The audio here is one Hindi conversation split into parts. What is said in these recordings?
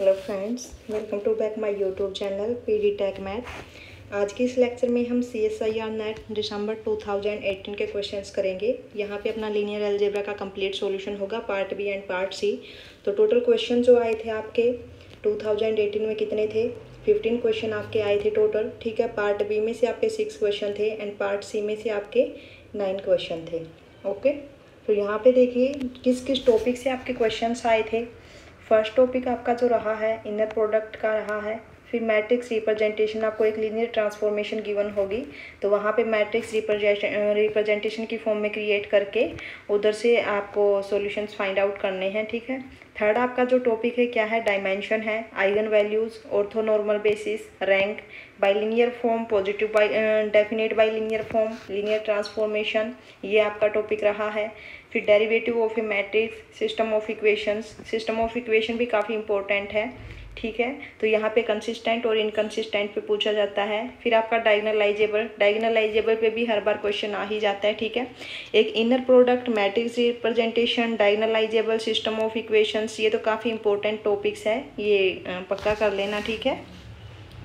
Hello friends, welcome to back my YouTube channel PD tech math. आज की इस लेक्चर में हम CSIR नेट दिसंबर 2018 के क्वेश्चंस करेंगे। यहाँ पे अपना लीनियर अलजेब्रा का कंप्लीट सॉल्यूशन होगा, part B and part C. तो टोटल क्वेश्चन जो आए थे आपके 2018 में कितने थे? 15 क्वेश्चन आपके आए थे टोटल। ठीक है, पार्ट बी में से आपके 6 क्वेश्चन थे एंड पार्ट सी में से आपके 9 क्वेश्चन थे। ओके, तो यहाँ पे देखिए किस किस टॉपिक से आपके क्वेश्चंस आए थे। फर्स्ट टॉपिक आपका जो रहा है इनर प्रोडक्ट का रहा है। फिर मैट्रिक्स रिप्रेजेंटेशन, आपको एक लीनियर ट्रांसफॉर्मेशन गिवन होगी तो वहाँ पे मैट्रिक्स रिप्रेजेंटेशन की फॉर्म में क्रिएट करके उधर से आपको सॉल्यूशंस फाइंड आउट करने हैं। ठीक है, थर्ड आपका जो टॉपिक है क्या है? डायमेंशन है, eigen values, orthonormal basis, rank, bilinear form, positive definite bilinear form, linear transformation, ये आपका टॉपिक रहा है। फिर derivative of A matrix, system of equations, system of equation भी काफ़ी इंपॉर्टेंट है। ठीक है, तो यहाँ पे कंसिस्टेंट और इनकंसिस्टेंट पे पूछा जाता है। फिर आपका डायगोनलाइजेबल पे भी हर बार क्वेश्चन आ ही जाता है। ठीक है, एक inner product, matrix representation, diagonalisable, system of equations, ये तो काफ़ी इंपॉर्टेंट टॉपिक्स है, ये पक्का कर लेना। ठीक है,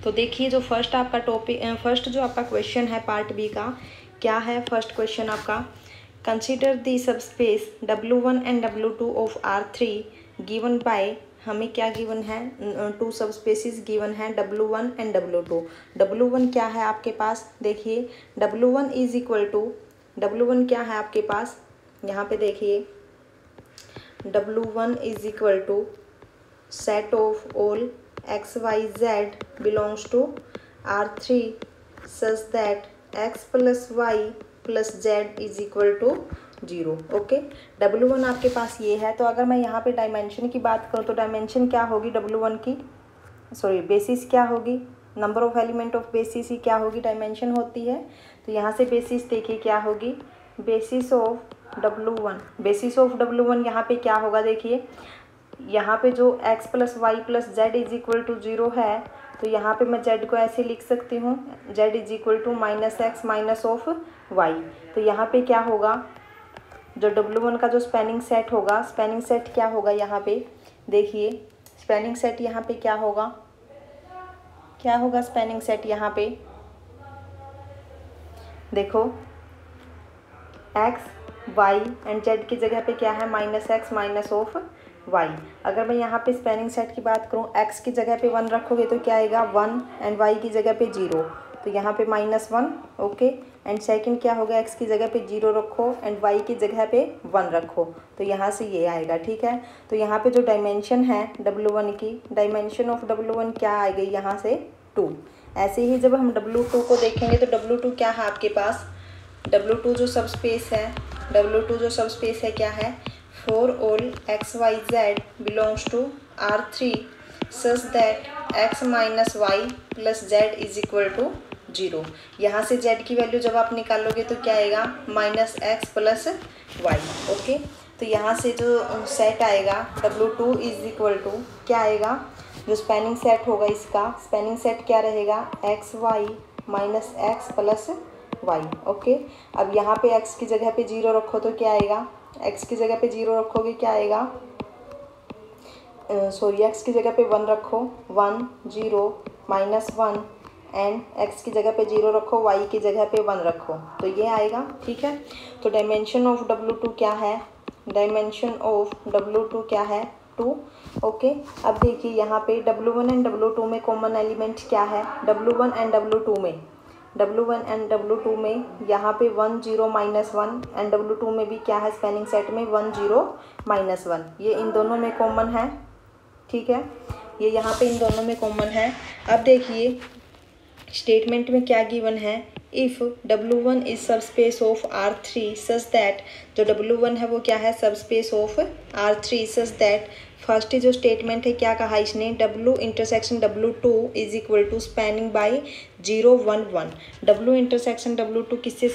तो देखिए जो फर्स्ट आपका टॉपिक, फर्स्ट जो आपका क्वेश्चन है पार्ट बी का क्या है? फर्स्ट क्वेश्चन आपका, consider the subspace W1 and W2 of R3 given by, हमें क्या गिवन है? 2 सबस्पेसिस गिवन है, W1 एंड W2। W1 क्या है आपके पास? देखिए W1 is equal to, W1 क्या है आपके पास? यहाँ पे देखिए W1 is equal to set of all XYZ belongs to R3 such that X plus Y plus Z is equal to 0। Okay, W1 आपके पास ये है। तो अगर मैं यहाँ पे डायमेंशन की बात करूँ तो डायमेंशन क्या होगी W1 की? बेसिस क्या होगी? Number of element of basis ही क्या होगी? डायमेंशन होती है। तो यहाँ से बेसिस देखिए क्या होगी? Basis of W1, basis of W1 यहाँ पे क्या होगा? देखिए यहाँ पे जो x plus Y plus Z is equal to 0 है, तो यहाँ पे मैं z को ऐसे लिख सकती हूँ, z is equal to minus X minus of Y. तो यहाँ पे क्या होगा? जो W1 का जो स्पैनिंग सेट होगा, स्पैनिंग सेट क्या होगा? यहाँ पे देखिए स्पैनिंग सेट यहाँ पे क्या होगा? क्या होगा स्पैनिंग सेट यहाँ पे? देखो x y एंड z की जगह पे क्या है? Minus X minus of y। अगर मैं यहाँ पे स्पैनिंग सेट की बात करूँ, x की जगह पे 1 रखोगे तो क्या आएगा? 1 एंड y की जगह पे 0, तो यहाँ पे -1। ओके, एंड सेकंड क्या होगा? x की जगह पे 0 रखो एंड y की जगह पे 1 रखो, तो यहाँ से ये आएगा। ठीक है, तो यहाँ पे जो डायमेंशन है W1 की, डायमेंशन ऑफ W1 क्या आ गई? यहाँ से 2। ऐसे ही जब हम W2 को देखेंगे तो W2 क्या है आपके पास? W2 जो सबस्पेस है, W2 जो सबस्पेस है क्या है? For all XYZ belongs to R3 such that X minus Y plus Z is equal to 0। यहाँ से Z की वैल्यू जब आप निकालोगे तो क्या आएगा? Minus x plus Y. Okay, तो यहाँ से जो सेट आएगा W2 इज इक्वल टू क्या आएगा? जो स्पैनिंग सेट होगा इसका स्पैनिंग सेट क्या रहेगा? X y minus x plus Y. Okay, अब यहाँ पे x की जगह पे 0 रखो तो क्या आएगा? x की जगह पे 0 रखोगे क्या आएगा? x की जगह पे 1 रखो, 1 0 -1 एंड x की जगह पे 0 रखो, y की जगह पे 1 रखो, तो ये आएगा। ठीक है, तो डायमेंशन ऑफ W2 क्या है? डायमेंशन ऑफ W2 क्या है? 2। ओके, अब देखिए यहाँ पे W1 एंड W2 में कॉमन एलिमेंट क्या है? W1 एंड W2 में यहाँ पे 1 0 -1 एंड W2 में भी क्या है? स्पैनिंग सेट में 1 0 -1, ये इन दोनों में कॉमन है। ठीक है, ये यहाँ पे इन दोनों में कॉमन है। अब देखिए स्टेटमेंट में क्या गिवन है? If W1 is subspace of R3 such that, जो W1 है वो क्या है? Subspace of R3 such that, first जो स्टेटमेंट है क्या कहा इसने? W intersection W2 is equal to spanning by 0 1 1। W intersection W2 किससे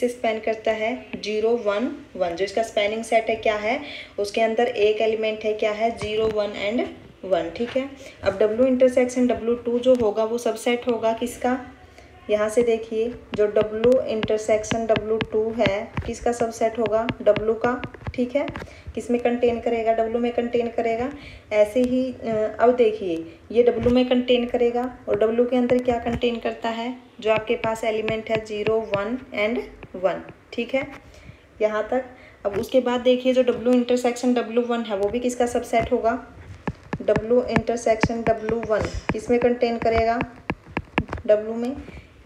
स्पैन करता है? 0 1 1। जो इसका स्पैनिंग सेट है क्या है? उसके अंदर एक एलिमेंट है क्या है? 0 1 एंड 1। ठीक है, अब W इंटरसेक्शन W2 जो होगा वो सबसेट होगा किसका? यहाँ से देखिए जो W इंटरसेक्शन W2 है किसका सबसेट होगा? W का। ठीक है, किस में कंटेन करेगा, W में कंटेन करेगा। ऐसे ही अब देखिए ये W में कंटेन करेगा और W के अंदर क्या कंटेन करता है, जो आपके पास एलिमेंट है 0 1 एंड 1, ठीक है यहाँ तक। अब उसके बाद देखिए जो W इंटरसेक्शन W1 है वो भी किसका सबसेट होगा, W इंटरसेक्शन W1 किस में कंटेन करेगा, W में,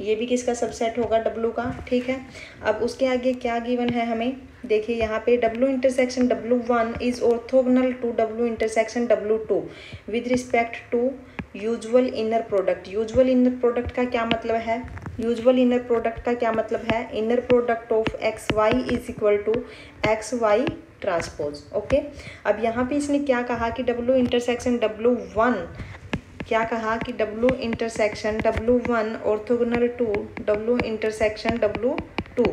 ये भी किसका सबसेट होगा, W का, ठीक है। अब उसके आगे क्या गिवन है हमें, देखिए यहाँ पे W intersection W1 is orthogonal to W intersection W2 with respect to usual inner product. Usual inner product का क्या मतलब है, यूजुअल इनर प्रोडक्ट का क्या मतलब है, inner product of x Y is equal to x y transpose. Okay, अब यहाँ पे इसने क्या कहा कि W इंटरसेक्शन W1, क्या कहा कि W intersection W1 orthogonal to W intersection W2,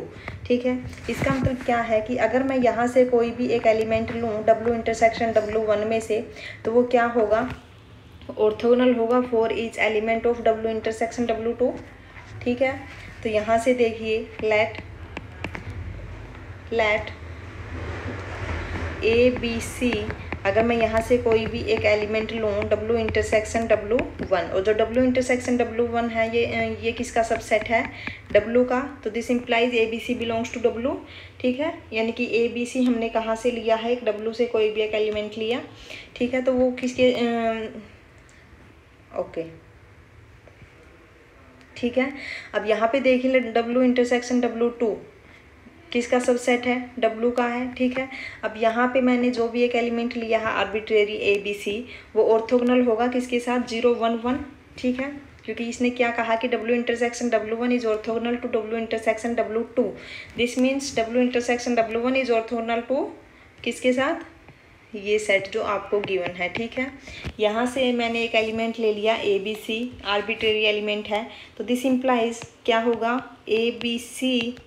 ठीक है। इसका मतलब क्या है कि अगर मैं यहाँ से कोई भी एक एलिमेंट लूँ W इंटरसेक्शन W1 में से, तो वो क्या होगा, ऑर्थोगोनल होगा for each element of W intersection W2, ठीक है। तो यहाँ से देखिए लेट ABC, अगर मैं यहाँ से कोई भी एक एलिमेंट लूँ W इंटरसेक्शन W1, और जो W इंटरसेक्शन W1 है ये किसका सबसेट है, W का, तो this implies ABC belongs to W, ठीक है। यानी कि ABC हमने कहाँ से लिया है, एक W से कोई भी एक एलिमेंट लिया, ठीक है, तो वो किसके ओके, ठीक है। अब यहाँ पे देखिए W इंटरसेक्शन W2 किसका सबसेट है, W का है, ठीक है। अब यहाँ पे मैंने जो भी एक एलिमेंट लिया है आर्बिट्रेरी ABC, वो ऑर्थोगोनल होगा किसके साथ, 0 1 1, ठीक है, क्योंकि इसने क्या कहा कि W intersection W1 is orthogonal to W intersection W2। This means W intersection W1 is orthogonal to किसके साथ, ये सेट जो आपको गिवन है, ठीक है। यहाँ से मैंने एक एलिमेंट ले लिया ABC, आर्बिट्रेरी एलिमेंट है, तो दिस इम्प्लाइज क्या होगा, ABC,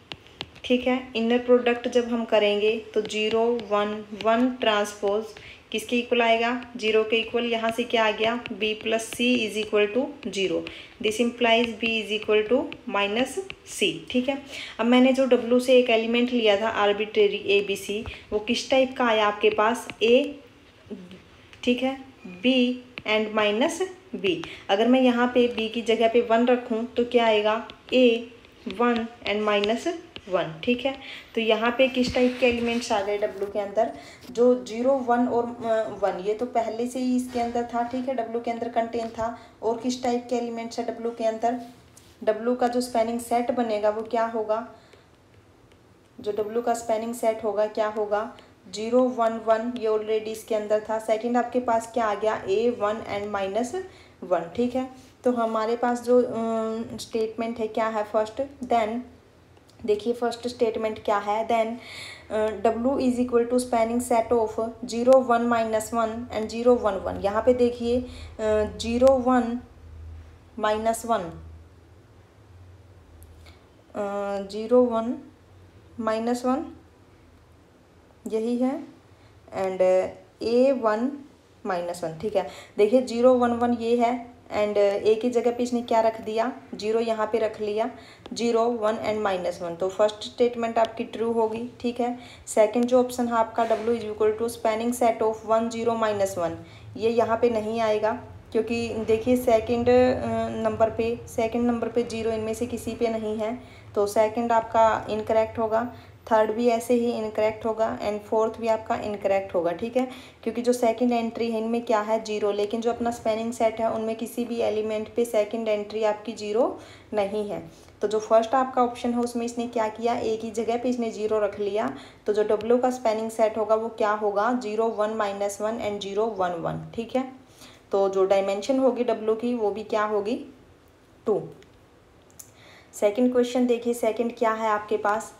ठीक है। इनर प्रोडक्ट जब हम करेंगे तो 0 1 1 ट्रांसपोज किसके इक्वल आएगा, 0 के इक्वल, यहाँ से क्या आ गया, B plus C is equal to 0, this implies B is equal to minus C, ठीक है। अब मैंने जो W से एक एलिमेंट लिया था आर्बिट्रेरी ABC, वो किस टाइप का आया आपके पास, A, ठीक है, B एंड माइनस B। अगर मैं यहाँ पे B की जगह पे 1 रखूँ तो क्या आएगा, A 1 एंड माइनस 1, ठीक है। तो यहाँ पे किस टाइप के एलिमेंट्स आ गए W के अंदर, जो 0 1 और 1, ये तो पहले से ही इसके अंदर था, ठीक है, W के अंदर कंटेन था। और किस टाइप के एलिमेंट्स है W के अंदर, W का जो स्पैनिंग सेट बनेगा वो क्या होगा, जो W का स्पैनिंग सेट होगा क्या होगा, 0 1 1, ये ऑलरेडी इसके अंदर था। सेकंड आपके पास क्या आ गया, A 1 एंड माइनस 1, ठीक है। तो हमारे पास जो स्टेटमेंट है क्या है, फर्स्ट, देन देखिए फर्स्ट स्टेटमेंट क्या है, then W is equal to spanning set of 0 1 minus 1 and 0 1 1। यहाँ पे देखिए 0 1 माइनस 1, 0 1 माइनस 1 यही है, एंड A 1 माइनस 1, ठीक है। देखिए 0 1 1 ये है, एंड A की जगह पे इसने क्या रख दिया, 0 यहाँ पे रख लिया, 0 1 एंड माइनस 1, तो फर्स्ट स्टेटमेंट आपकी ट्रू होगी, ठीक है। सेकंड जो ऑप्शन है आपका W is equal to spanning set of 1 0 minus 1, ये यहाँ पे नहीं आएगा, क्योंकि देखिए सेकंड नंबर पे 0 इनमें से किसी पे नहीं है, तो सेकंड आपका इनकरेक्ट होगा, थर्ड भी ऐसे ही इनकरेक्ट होगा, एंड फोर्थ भी आपका इनकरेक्ट होगा, ठीक है। क्योंकि जो सेकंड एंट्री है इनमें क्या है, 0, लेकिन जो अपना स्पैनिंग सेट है उनमें किसी भी एलिमेंट पे सेकंड एंट्री आपकी 0 नहीं है। तो जो फर्स्ट आपका ऑप्शन है उसमें इसने क्या किया, A की जगह पे इसने 0 रख लिया, तो जो W का स्पैनिंग सेट होगा वो क्या होगा, 0 1 माइनस 1 एंड 0 1 1, ठीक है। तो जो डायमेंशन होगी W की वो भी क्या होगी, 2। सेकेंड क्वेश्चन देखिए, सेकेंड क्या है आपके पास,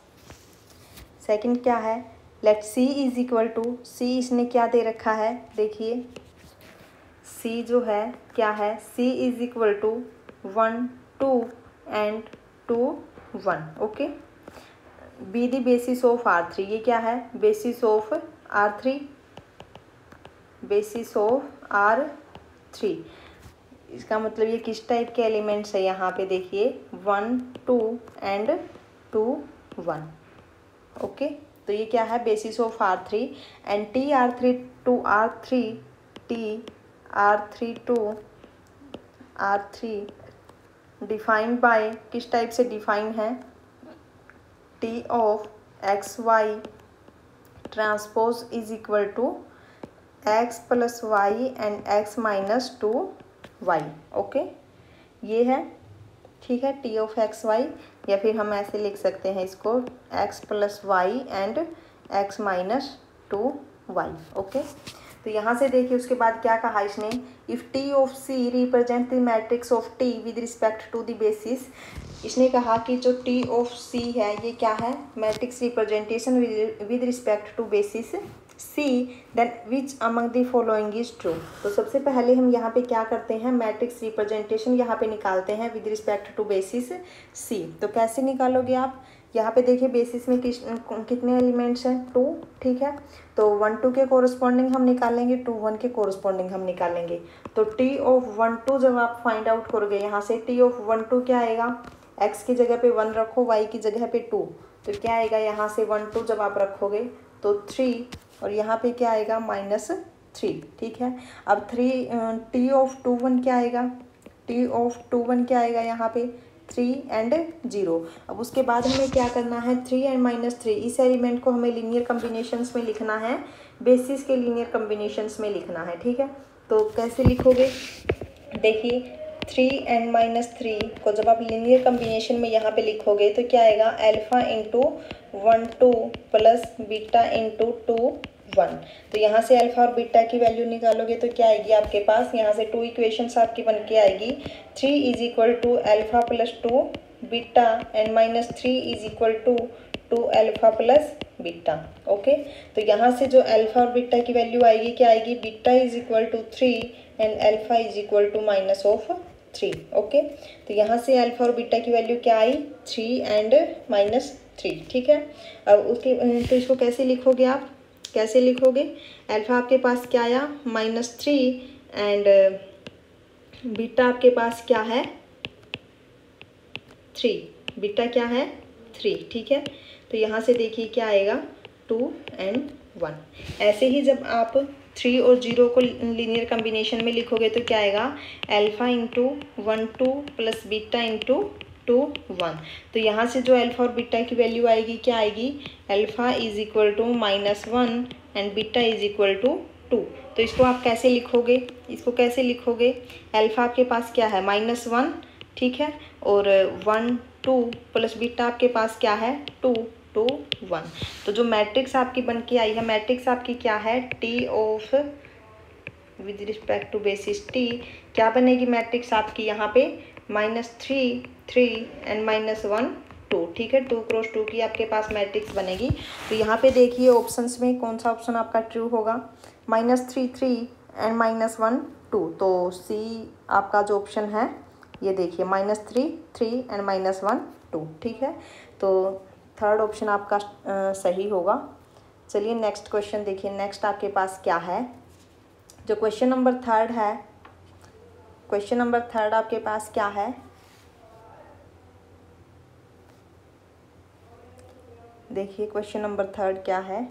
सेकंड क्या है, let C is equal to, C इसने क्या दे रखा है, देखिए C जो है क्या है, C is equal to 1 2 and 2 1, okay. Be the basis of R3, ये क्या है, basis of R3, basis of R3, इसका मतलब ये किस टाइप के एलिमेंट्स है, यहाँ पे देखिए 1 2 एंड 2 1, ओके। तो ये क्या है, basis of R3 and TR3 to R3 TR3 to R3 defined by, किस टाइप से डिफाइन है, T of XY transpose is equal to X plus y and X minus 2y। Okay, ये है, ठीक है, T ऑफ XY, या फिर हम ऐसे लिख सकते हैं इसको X plus y and X minus 2y। Okay, तो यहाँ से देखिए उसके बाद क्या कहा इसने, if T of C represent the matrix of T with respect to the basis. इसने कहा कि जो T ऑफ C है ये क्या है, matrix representation with respect to basis C, then which among the following is true. तो सबसे पहले हम यहाँ पे क्या करते हैं, मैट्रिक्स रिप्रेजेंटेशन यहाँ पे निकालते हैं with respect to basis C। तो कैसे निकालोगे आप, यहाँ पे देखिए बेसिस में कितने एलिमेंट्स हैं, 2, ठीक है, तो 1 2 के कोरस्पॉन्डिंग हम निकालेंगे, 2 1 के कोरस्पॉन्डिंग हम निकालेंगे। तो T ऑफ 1 2 जब आप फाइंड आउट करोगे यहाँ से, T ऑफ 1 2 क्या आएगा, x की जगह पे 1 रखो, y की जगह पे 2, तो क्या आएगा यहाँ से 1 2 जब आप रखोगे तो 3, और यहाँ पे क्या आएगा -3, ठीक है। अब T ऑफ 2 1 क्या आएगा, T ऑफ 2 1 क्या आएगा यहाँ पे 3 एंड 0। अब उसके बाद हमें क्या करना है, 3 एंड -3, इस एलिमेंट को हमें लीनियर कम्बिनेशंस में लिखना है, बेसिस के लीनियर कम्बिनेशंस में लिखना है, ठीक है। तो कैसे लिखोगे, देखिए 3 एंड -3 को जब आप लीनियर कम्बिनेशन में यहाँ पे लिखोगे तो क्या आएगा, alpha into 1 2 plus beta into 2 1। तो यहाँ से अल्फा और बीटा की वैल्यू निकालोगे तो क्या आएगी आपके पास, यहाँ से 2 इक्वेशंस आपकी बन के आएगी, 3 is equal to alpha plus 2 beta and -3 is equal to 2 alpha plus beta. Okay, तो यहाँ से जो अल्फा और बीटा की वैल्यू आएगी क्या आएगी, beta is equal to 3 and alpha is equal to -3। Okay, तो यहाँ से अल्फा और बीटा की वैल्यू क्या आई, 3 एंड -3, ठीक है। अब उसके तो इसको कैसे लिखोगे आप, कैसे लिखोगे, अल्फा आपके पास क्या आया -3 एंड बीटा आपके पास क्या है 3, बीटा क्या है 3, ठीक है। तो यहाँ से देखिए क्या आएगा 2 एंड 1। ऐसे ही जब आप 3 और 0 को लीनियर कम्बिनेशन में लिखोगे तो क्या आएगा, alpha into 1 2 plus beta into 2 1। तो यहाँ से जो अल्फा और बीटा की वैल्यू आएगी क्या आएगी, alpha is equal to -1 and beta is equal to 2। तो इसको आप कैसे लिखोगे, इसको कैसे लिखोगे, अल्फा आपके पास क्या है -1, ठीक है, और 1 2 प्लस बीटा आपके पास क्या है 2 2 1। तो जो मैट्रिक्स आपकी बन के आई है, मैट्रिक्स आपकी क्या है, T of with respect to basis T, क्या बनेगी मैट्रिक्स आपकी यहाँ पे -3 3 एंड -1 2, ठीक है, 2 क्रॉस 2 की आपके पास मैट्रिक्स बनेगी। तो यहाँ पे देखिए ऑप्शंस में कौन सा ऑप्शन आपका ट्रू होगा, -3 3 एंड -1 2। तो सी आपका जो ऑप्शन है ये देखिए -3 3 एंड -1 2, ठीक है। तो थर्ड ऑप्शन आपका सही होगा। चलिए नेक्स्ट क्वेश्चन देखिए, नेक्स्ट आपके पास क्या है, जो क्वेश्चन नंबर 3 है, क्वेश्चन नंबर 3 आपके पास क्या है, देखिए क्वेश्चन नंबर 3 क्या है,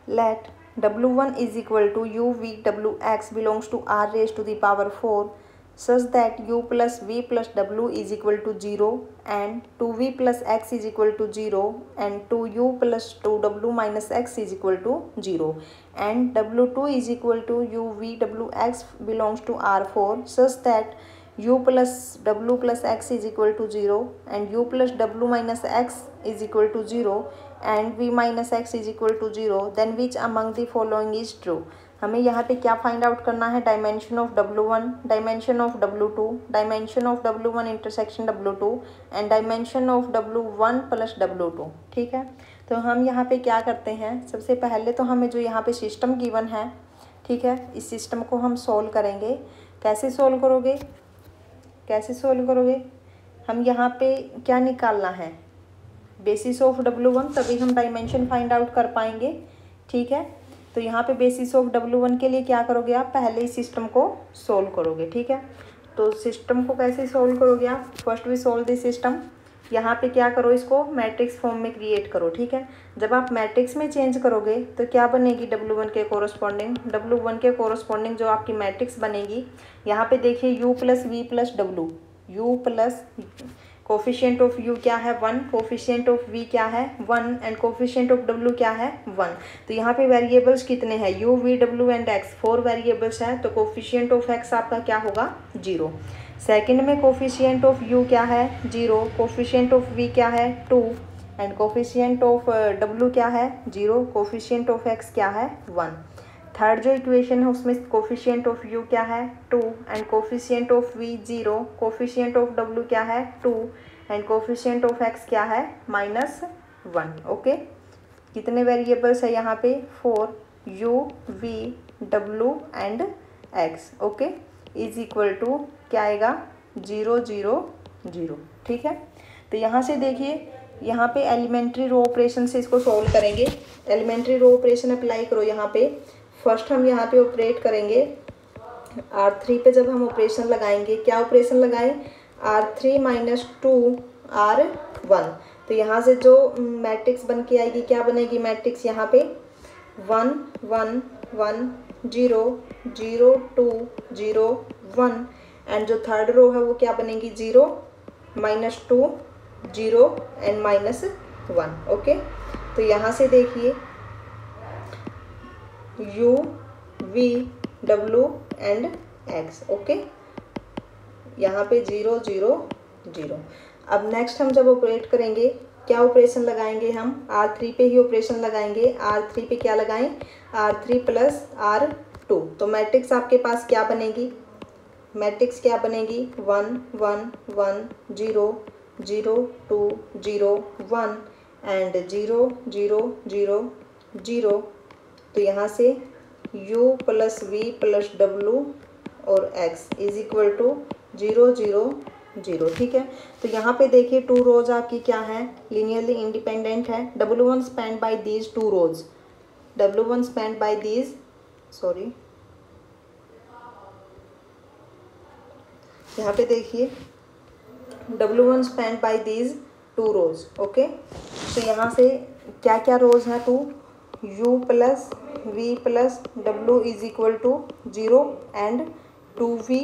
late W1 is equal to UVWX belongs to R raised to the power 4 such that U plus V plus W is equal to 0 and 2V plus X is equal to 0 and 2U plus 2W minus X is equal to 0 and W2 is equal to UVWX belongs to R4 such that U plus W plus X is equal to 0 and U plus W minus X is equal to 0 and V minus X is equal to 0, then which among the following is true। हमें यहाँ पे क्या फाइंड आउट करना है, dimension of W1, dimension of W2, dimension of W1 intersection W2 and dimension of W1 plus W2, ठीक है। तो हम यहाँ पे क्या करते हैं, सबसे पहले तो हमें जो यहाँ पे सिस्टम गिवन है, ठीक है, इस सिस्टम को हम सोल्व करेंगे। कैसे सोल्व करोगे, कैसे सोल्व करोगे, हम यहाँ पे क्या निकालना है, बेसिस ऑफ W1, तभी हम डायमेंशन फाइंड आउट कर पाएंगे, ठीक है। तो यहाँ पे बेसिस ऑफ W1 के लिए क्या करोगे आप, पहले इस सिस्टम को सोल्व करोगे, ठीक है। तो सिस्टम को कैसे सॉल्व करोगे आप? First we solve this system. यहाँ पे क्या करो, इसको मैट्रिक्स फॉर्म में क्रिएट करो, ठीक है। जब आप मैट्रिक्स में चेंज करोगे तो क्या बनेगी, W1 के कोरस्पॉन्डिंग, W1 के कोरस्पॉन्डिंग जो आपकी मैट्रिक्स बनेगी, यहाँ पे देखिए U plus V plus W, U plus coefficient of U क्या है 1, कोफिशिएंट ऑफ V क्या है 1 एंड कोफिशिएंट ऑफ W क्या है 1। तो यहाँ पे वेरिएबल्स कितने हैं, U V W and X, 4 variables हैं। तो कोफिशिएंट ऑफ X आपका क्या होगा 0। सेकंड में कोफिशिएंट ऑफ U क्या है 0, कोफिशिएंट ऑफ V क्या है 2 एंड कोफिशिएंट ऑफ W क्या है 0, कोफिशिएंट ऑफ X क्या है 1। थर्ड जो इक्वेशन है उसमें कोफिशिएंट ऑफ U क्या है 2 and coefficient of V 0, coefficient of W क्या है 2 एंड कोफिशिएंट ऑफ X क्या है -1। ओके, कितने वेरिएबल्स है यहाँ पे 4, U V W and X। Okay, is equal to क्या आएगा 0 0 0, ठीक है। तो यहाँ से देखिए, यहाँ पे एलिमेंट्री रो ऑपरेशन से इसको सॉल्व करेंगे। एलिमेंट्री रो ऑपरेशन अप्लाई करो यहाँ पे। फर्स्ट हम यहाँ पे ऑपरेट करेंगे R3 पे। जब हम ऑपरेशन लगाएंगे, क्या ऑपरेशन लगाएं, R3 माइनस 2R1। तो यहाँ से जो मैट्रिक्स बन के आएगी, क्या बनेगी मैट्रिक्स, यहाँ पे 1 1 1 0 0 2 0 1 एंड जो थर्ड रो है वो क्या बनेगी 0 -2 0 एंड -1। ओके, तो यहाँ से देखिए U V W and X। Okay, यहाँ पे 0 0 0। अब नेक्स्ट हम जब ऑपरेट करेंगे, क्या ऑपरेशन लगाएंगे हम, R3 पे ही ऑपरेशन लगाएंगे। R3 पे क्या लगाएं, R3 प्लस R2। तो मैट्रिक्स आपके पास क्या बनेगी, मैट्रिक्स क्या बनेगी 1 1 1 0 0 2 0 1 एंड 0 0 0 0। तो यहाँ से U plus V plus W और X इज इक्वल टू 0 0 0, ठीक है। तो यहाँ पे देखिए 2 रोज आपकी क्या है, लीनियरली इंडिपेंडेंट है। W1 spanned by these 2 rows, W1 spanned by these, sorry, यहाँ पे देखिए W1 spanned by these 2 rows. Okay, तो यहाँ से क्या क्या रोज हैं, 2 U plus V plus W is equal to 0 and 2V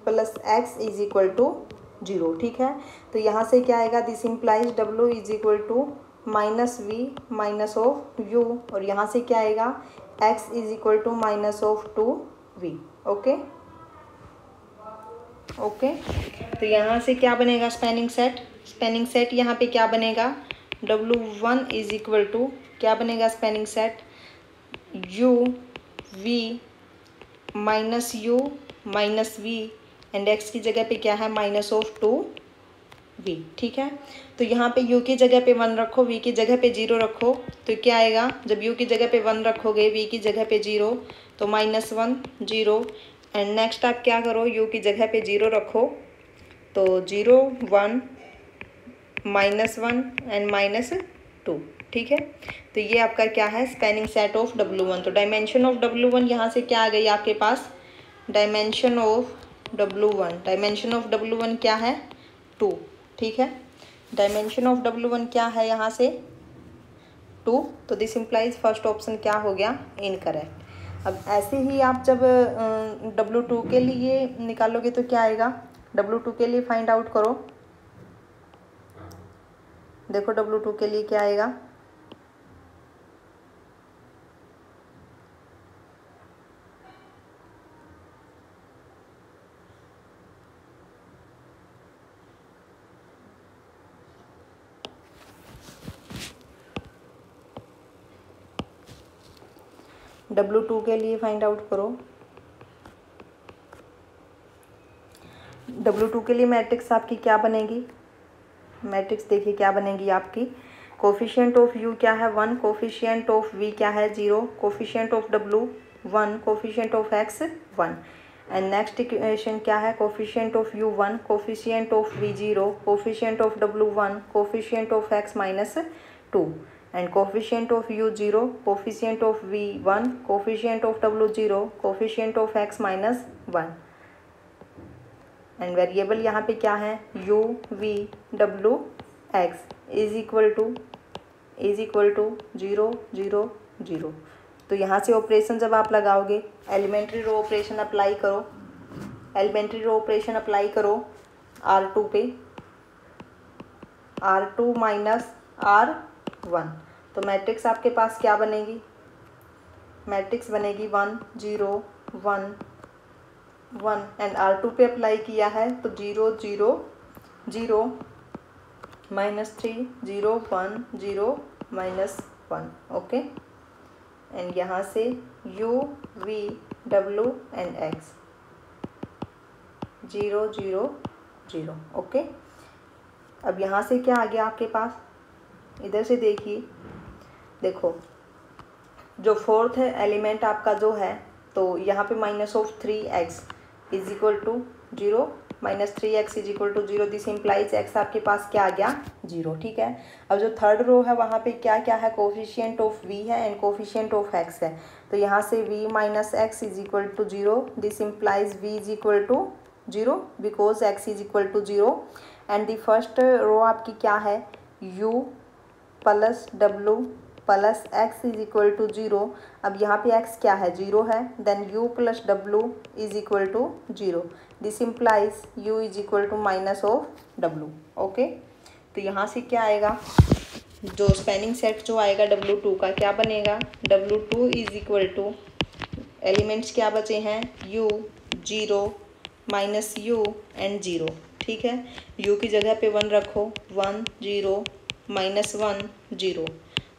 plus X is equal to 0, ठीक है। तो यहाँ से क्या आएगा, this implies W is equal to minus V minus of U और यहाँ से क्या आएगा X is equal to minus of 2V। Okay okay, तो यहाँ से क्या बनेगा स्पैनिंग सेट, स्पैनिंग सेट यहाँ पे क्या बनेगा W1 इज इक्वल टू क्या बनेगा spanning set U V minus U minus V and X की जगह पे क्या है माइनस ऑफ 2V, ठीक है। तो यहाँ पे U की जगह पे 1 रखो, V की जगह पे 0 रखो, तो क्या आएगा, जब U की जगह पे 1 रखोगे, V की जगह पे 0, तो -1 0 एंड नेक्स्ट आप क्या करो, U की जगह पे 0 रखो, तो 0 1 -1 एंड -2, ठीक है। तो ये आपका क्या है स्पैनिंग सेट ऑफ W1। तो डायमेंशन ऑफ W1 यहाँ से क्या आ गई आपके पास, dimension of W1, dimension of W1 क्या है 2, ठीक है। डायमेंशन ऑफ W1 क्या है यहाँ से 2। तो दिस इम्प्लाइज फर्स्ट ऑप्शन क्या हो गया इनकरेक्ट। अब ऐसे ही आप जब W2 के लिए निकालोगे तो क्या आएगा, W2 के लिए फाइंड आउट करो, देखो W2 के लिए क्या आएगा, W2 के लिए फाइंड आउट करो। W2 के लिए मैट्रिक्स आपकी क्या बनेगी, मैट्रिक्स देखिए क्या बनेगी आपकी, कोफिशिएंट ऑफ U क्या है 1, कोफिशिएंट ऑफ V क्या है 0, coefficient of W 1, coefficient of X 1 and next equation क्या है, coefficient of U 1, coefficient of V 0, coefficient of W 1, coefficient of X -2 and coefficient of U 0, coefficient of V 1, coefficient of W 0, coefficient of X -1। And variable यहाँ पे क्या है, u v w x is equal to 0 0 0। तो यहाँ से ऑपरेशन जब आप लगाओगे, एलिमेंट्री रो ऑपरेशन अप्लाई करो, एलिमेंट्री रो ऑपरेशन अप्लाई करो R2 पे, R2 माइनस R1, तो मैट्रिक्स आपके पास क्या बनेगी, मैट्रिक्स बनेगी 1 0 1 1 एंड R2 पे अप्लाई किया है तो 0 0 0 -3 0 1 0 -1, ओके। एंड यहाँ से u v w and x 0 0 0, okay. अब यहाँ से क्या आ गया आपके पास, इधर से देखिए, देखो जो फोर्थ है एलिमेंट आपका जो है, तो यहाँ पे -3x is equal to 0, -3x is equal to 0, this implies x आपके पास क्या आ गया, 0, ठीक है। अब जो थर्ड रो है वहाँ पे क्या क्या है, कोफिशिएंट ऑफ v है एंड कोफिशिएंट ऑफ x है, तो यहाँ से v minus x is equal to 0, this implies v is equal to 0 because x is equal to 0। And the first row आपकी क्या है, u plus w plus x is equal to 0। अब यहाँ पे x क्या है, 0 है, then u plus w is equal to 0, this implies u is equal to minus of w, okay. तो यहाँ से क्या आएगा, जो स्पैनिंग सेट जो आएगा W2 का क्या बनेगा, W2 is equal to, elements क्या बचे हैं, u 0 माइनस u एंड 0, ठीक है। u की जगह पे 1 रखो, 1 0 -1 0,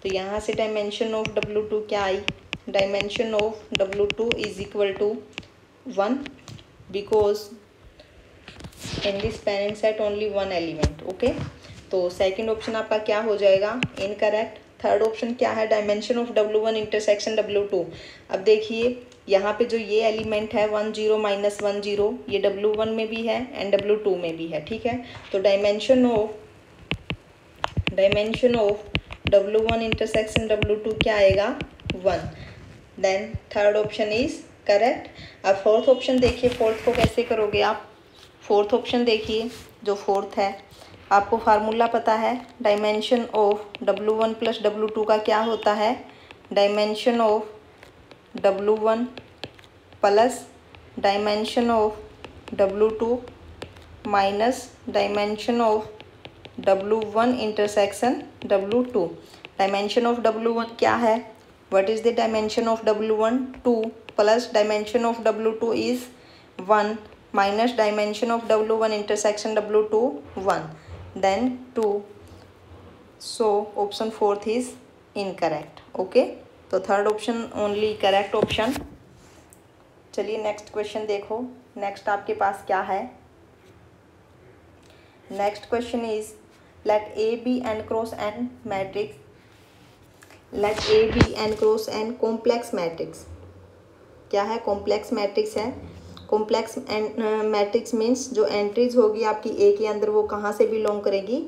तो यहाँ से डायमेंशन ऑफ W2 क्या आई, dimension of W2 is equal to 1 because in this spanning set only 1 element, okay. तो सेकंड ऑप्शन आपका क्या हो जाएगा, इनकरेक्ट। थर्ड ऑप्शन क्या है, dimension of W1 intersection W2। अब देखिए यहाँ पे जो ये एलिमेंट है 1 0 -1 0, ये W1 में भी है एंड W2 में भी है, ठीक है। तो dimension of W1 intersection W2 क्या आएगा, 1, then third option is correct. अब फोर्थ ऑप्शन देखिए, फोर्थ को कैसे करोगे आप, फोर्थ ऑप्शन देखिए, जो फोर्थ है आपको फार्मूला पता है, dimension of W1 plus W2 का क्या होता है, dimension of W1 plus dimension of W2 minus dimension of W1 intersection W2। Dimension of W1 क्या है, what is the dimension of W1, 2 plus dimension of W2 is 1 minus dimension of W1 intersection W2 1, then 2, so option fourth is incorrect, okay. तो third option only correct option. चलिए नेक्स्ट क्वेश्चन देखो, नेक्स्ट आपके पास क्या है, next question is let A be n cross n matrix, let A be n cross n complex matrix। क्या है, कॉम्प्लेक्स मैट्रिक्स है। कॉम्प्लेक्स मैट्रिक्स मीन्स जो एंट्रीज होगी आपकी A के अंदर वो कहाँ से बिलोंग करेगी,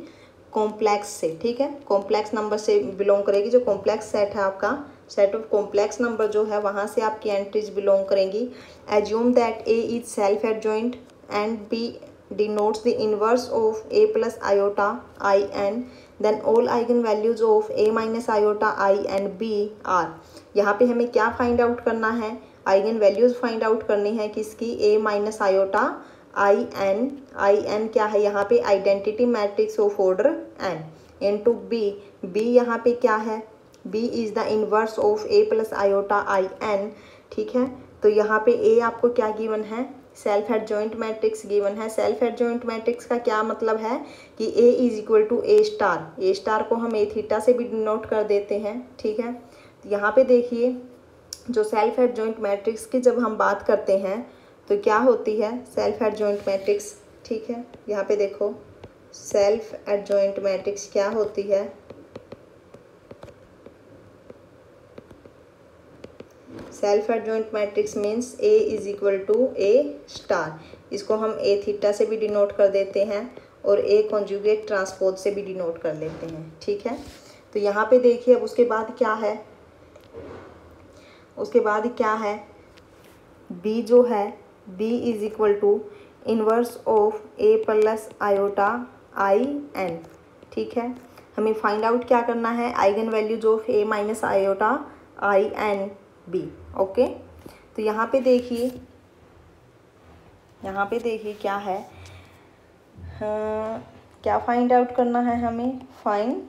कॉम्प्लेक्स से, ठीक है, कॉम्प्लेक्स नंबर से बिलोंग करेगी। जो कॉम्प्लेक्स सेट है आपका, सेट ऑफ कॉम्प्लेक्स नंबर जो है वहाँ से आपकी एंट्रीज बिलोंग करेंगी। Assume that A is self adjoint and B denotes the inverse of a plus iota I n, then all eigenvalues of a minus iota I and b are। यहाँ पे हमें क्या फाइंड आउट करना है, आइगन वैल्यूज फाइंड आउट करनी है किसकी, a minus iota I n क्या है यहाँ पे, identity matrix of order n into b यहाँ पे क्या है, b is the inverse of a plus iota I n, ठीक है। तो यहाँ पे a आपको क्या गिवन है, सेल्फ एडजॉइंट मैट्रिक्स गिवन है। सेल्फ एडजॉइंट मैट्रिक्स का क्या मतलब है कि A is equal to A star को हम ए थीटा से भी डिनोट कर देते हैं, ठीक है। तो यहाँ पे देखिए जो सेल्फ एडजॉइंट मैट्रिक्स की जब हम बात करते हैं तो क्या होती है सेल्फ एडजॉइंट मैट्रिक्स, ठीक है। यहाँ पे देखो सेल्फ एडजॉइंट मैट्रिक्स क्या होती है, self adjoint matrix means A is equal to A star, इसको हम ए थीटा से भी डिनोट कर देते हैं और ए कॉन्जुगेट ट्रांसपोज से भी डिनोट कर लेते हैं, ठीक है। तो यहाँ पे देखिए अब उसके बाद क्या है, उसके बाद क्या है, B जो है B is equal to inverse of A plus iota I n. ठीक है, हमें फाइंड आउट क्या करना है, eigen values of A minus iota I N B. Okay, तो यहाँ पे देखिए क्या है, क्या फाइंड आउट करना है हमें, find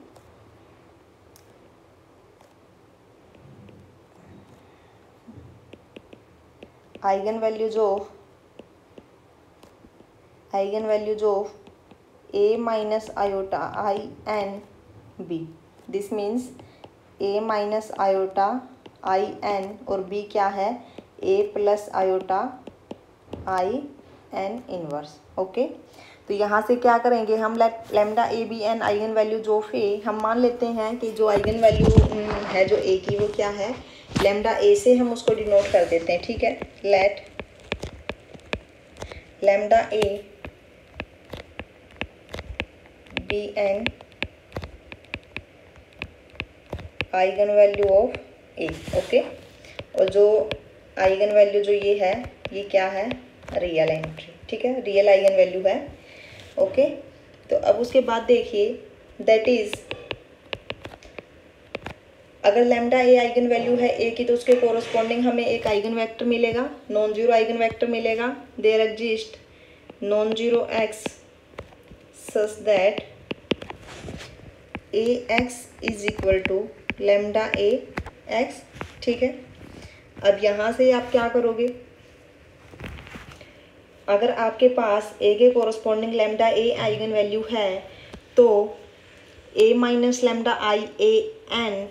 eigen values of A minus iota I N B. This means A minus iota I N और बी क्या है, A plus iota I N inverse. Okay, तो यहाँ से क्या करेंगे हम, lambda A B N eigen values of A, हम मान लेते हैं कि जो आइगन वैल्यू है जो ए की वो क्या है, लैम्डा ए से हम उसको डिनोट कर देते हैं। ठीक है, let lambda A B an eigen value of A. Okay, और जो आइगन वैल्यू जो ये है, ये क्या है, रियल एंट्री। ठीक है, रियल आइगन वैल्यू है। ओके, तो अब उसके बाद देखिए, दैट इज अगर लैम्डा ए आइगन वैल्यू है ए की, तो उसके कोरस्पॉन्डिंग हमें एक आइगन वेक्टर मिलेगा, नॉन जीरो आइगन वेक्टर मिलेगा। There exist non zero x such that A x is equal to lambda A x. ठीक है, अब यहाँ से आप क्या करोगे, अगर आपके पास ए के corresponding lambda A eigen value है, तो ए minus lambda I A N,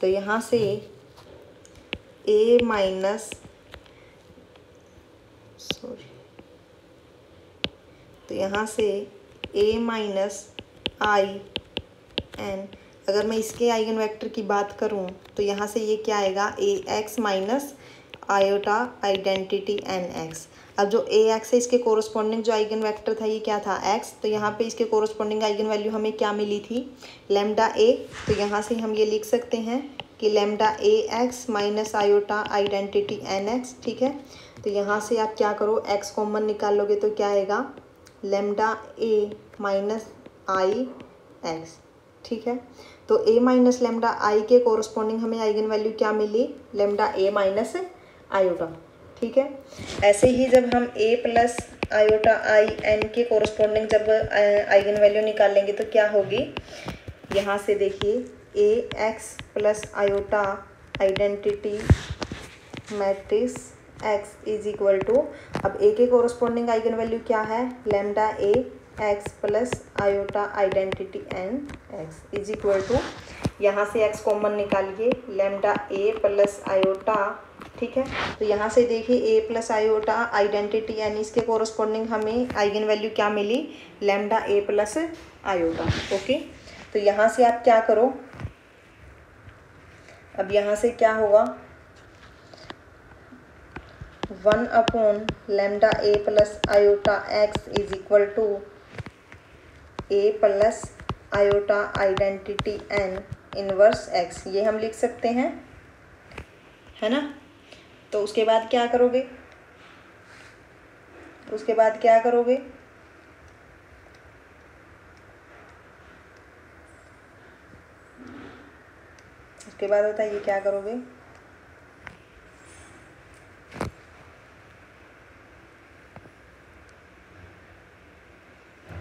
तो यहाँ से ए माइनस तो यहाँ से ए माइनस आई एन, अगर मैं इसके आइगन वेक्टर की बात करूँ तो यहाँ से ये क्या आएगा, A X minus iota identity N X. अब जो ए एक्स है इसके कोरस्पॉन्डिंग जो आइगन वेक्टर था ये क्या था, एक्स, तो यहाँ पे इसके कोरस्पॉन्डिंग आइगन वैल्यू हमें क्या मिली थी, लैम्डा ए। तो यहाँ से हम ये लिख सकते हैं कि lambda A X minus iota identity N X. ठीक है, तो यहाँ से आप क्या करो, एक्स कॉमन निकालोगे तो क्या आएगा, lambda A minus I x. ठीक है, तो ए माइनस लैम्डा आई के कोरस्पॉन्डिंग हमें आइगन वैल्यू क्या मिली, लैम्डा ए माइनस आयोटा। ठीक है, ऐसे ही जब हम A plus iota I N के कोरस्पॉन्डिंग जब आइगन वैल्यू निकालेंगे तो क्या होगी, यहाँ से देखिए A X plus iota identity matrix X is equal to, अब ए के कोरस्पॉन्डिंग आइगन वैल्यू क्या है, lambda A X plus iota identity N X is equal to, यहाँ से एक्स कॉमन निकालिए, लैम्डा ए प्लस आयोटा। ठीक है, तो यहाँ से देखिए ए प्लस आयोटा आइडेंटिटी एन, इसके कोरस्पॉन्डिंग हमें आइगन वैल्यू क्या मिली, lambda A plus iota. Okay, तो यहाँ से आप क्या करो, अब यहाँ से क्या होगा, 1 upon lambda A plus iota x is equal to A plus iota identity n inverse x, ये हम लिख सकते हैं, है ना। तो उसके बाद क्या करोगे, उसके बाद होता है ये क्या करोगे,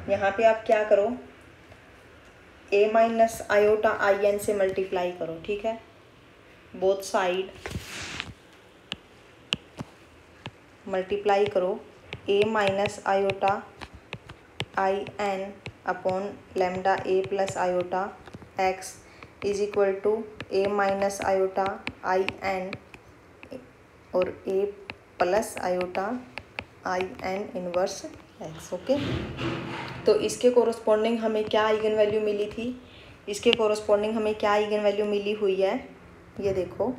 यहाँ पे आप क्या करो, A minus iota I N से मल्टीप्लाई करो। ठीक है, बोथ साइड मल्टीप्लाई करो, A minus iota I N upon lambda A plus iota x is equal to A minus iota I N और A plus iota I N inverse X. Okay, तो इसके कोरस्पॉन्डिंग हमें क्या आइगन वैल्यू मिली थी, इसके कोरस्पॉन्डिंग हमें क्या आइगन वैल्यू मिली हुई है, ये देखो,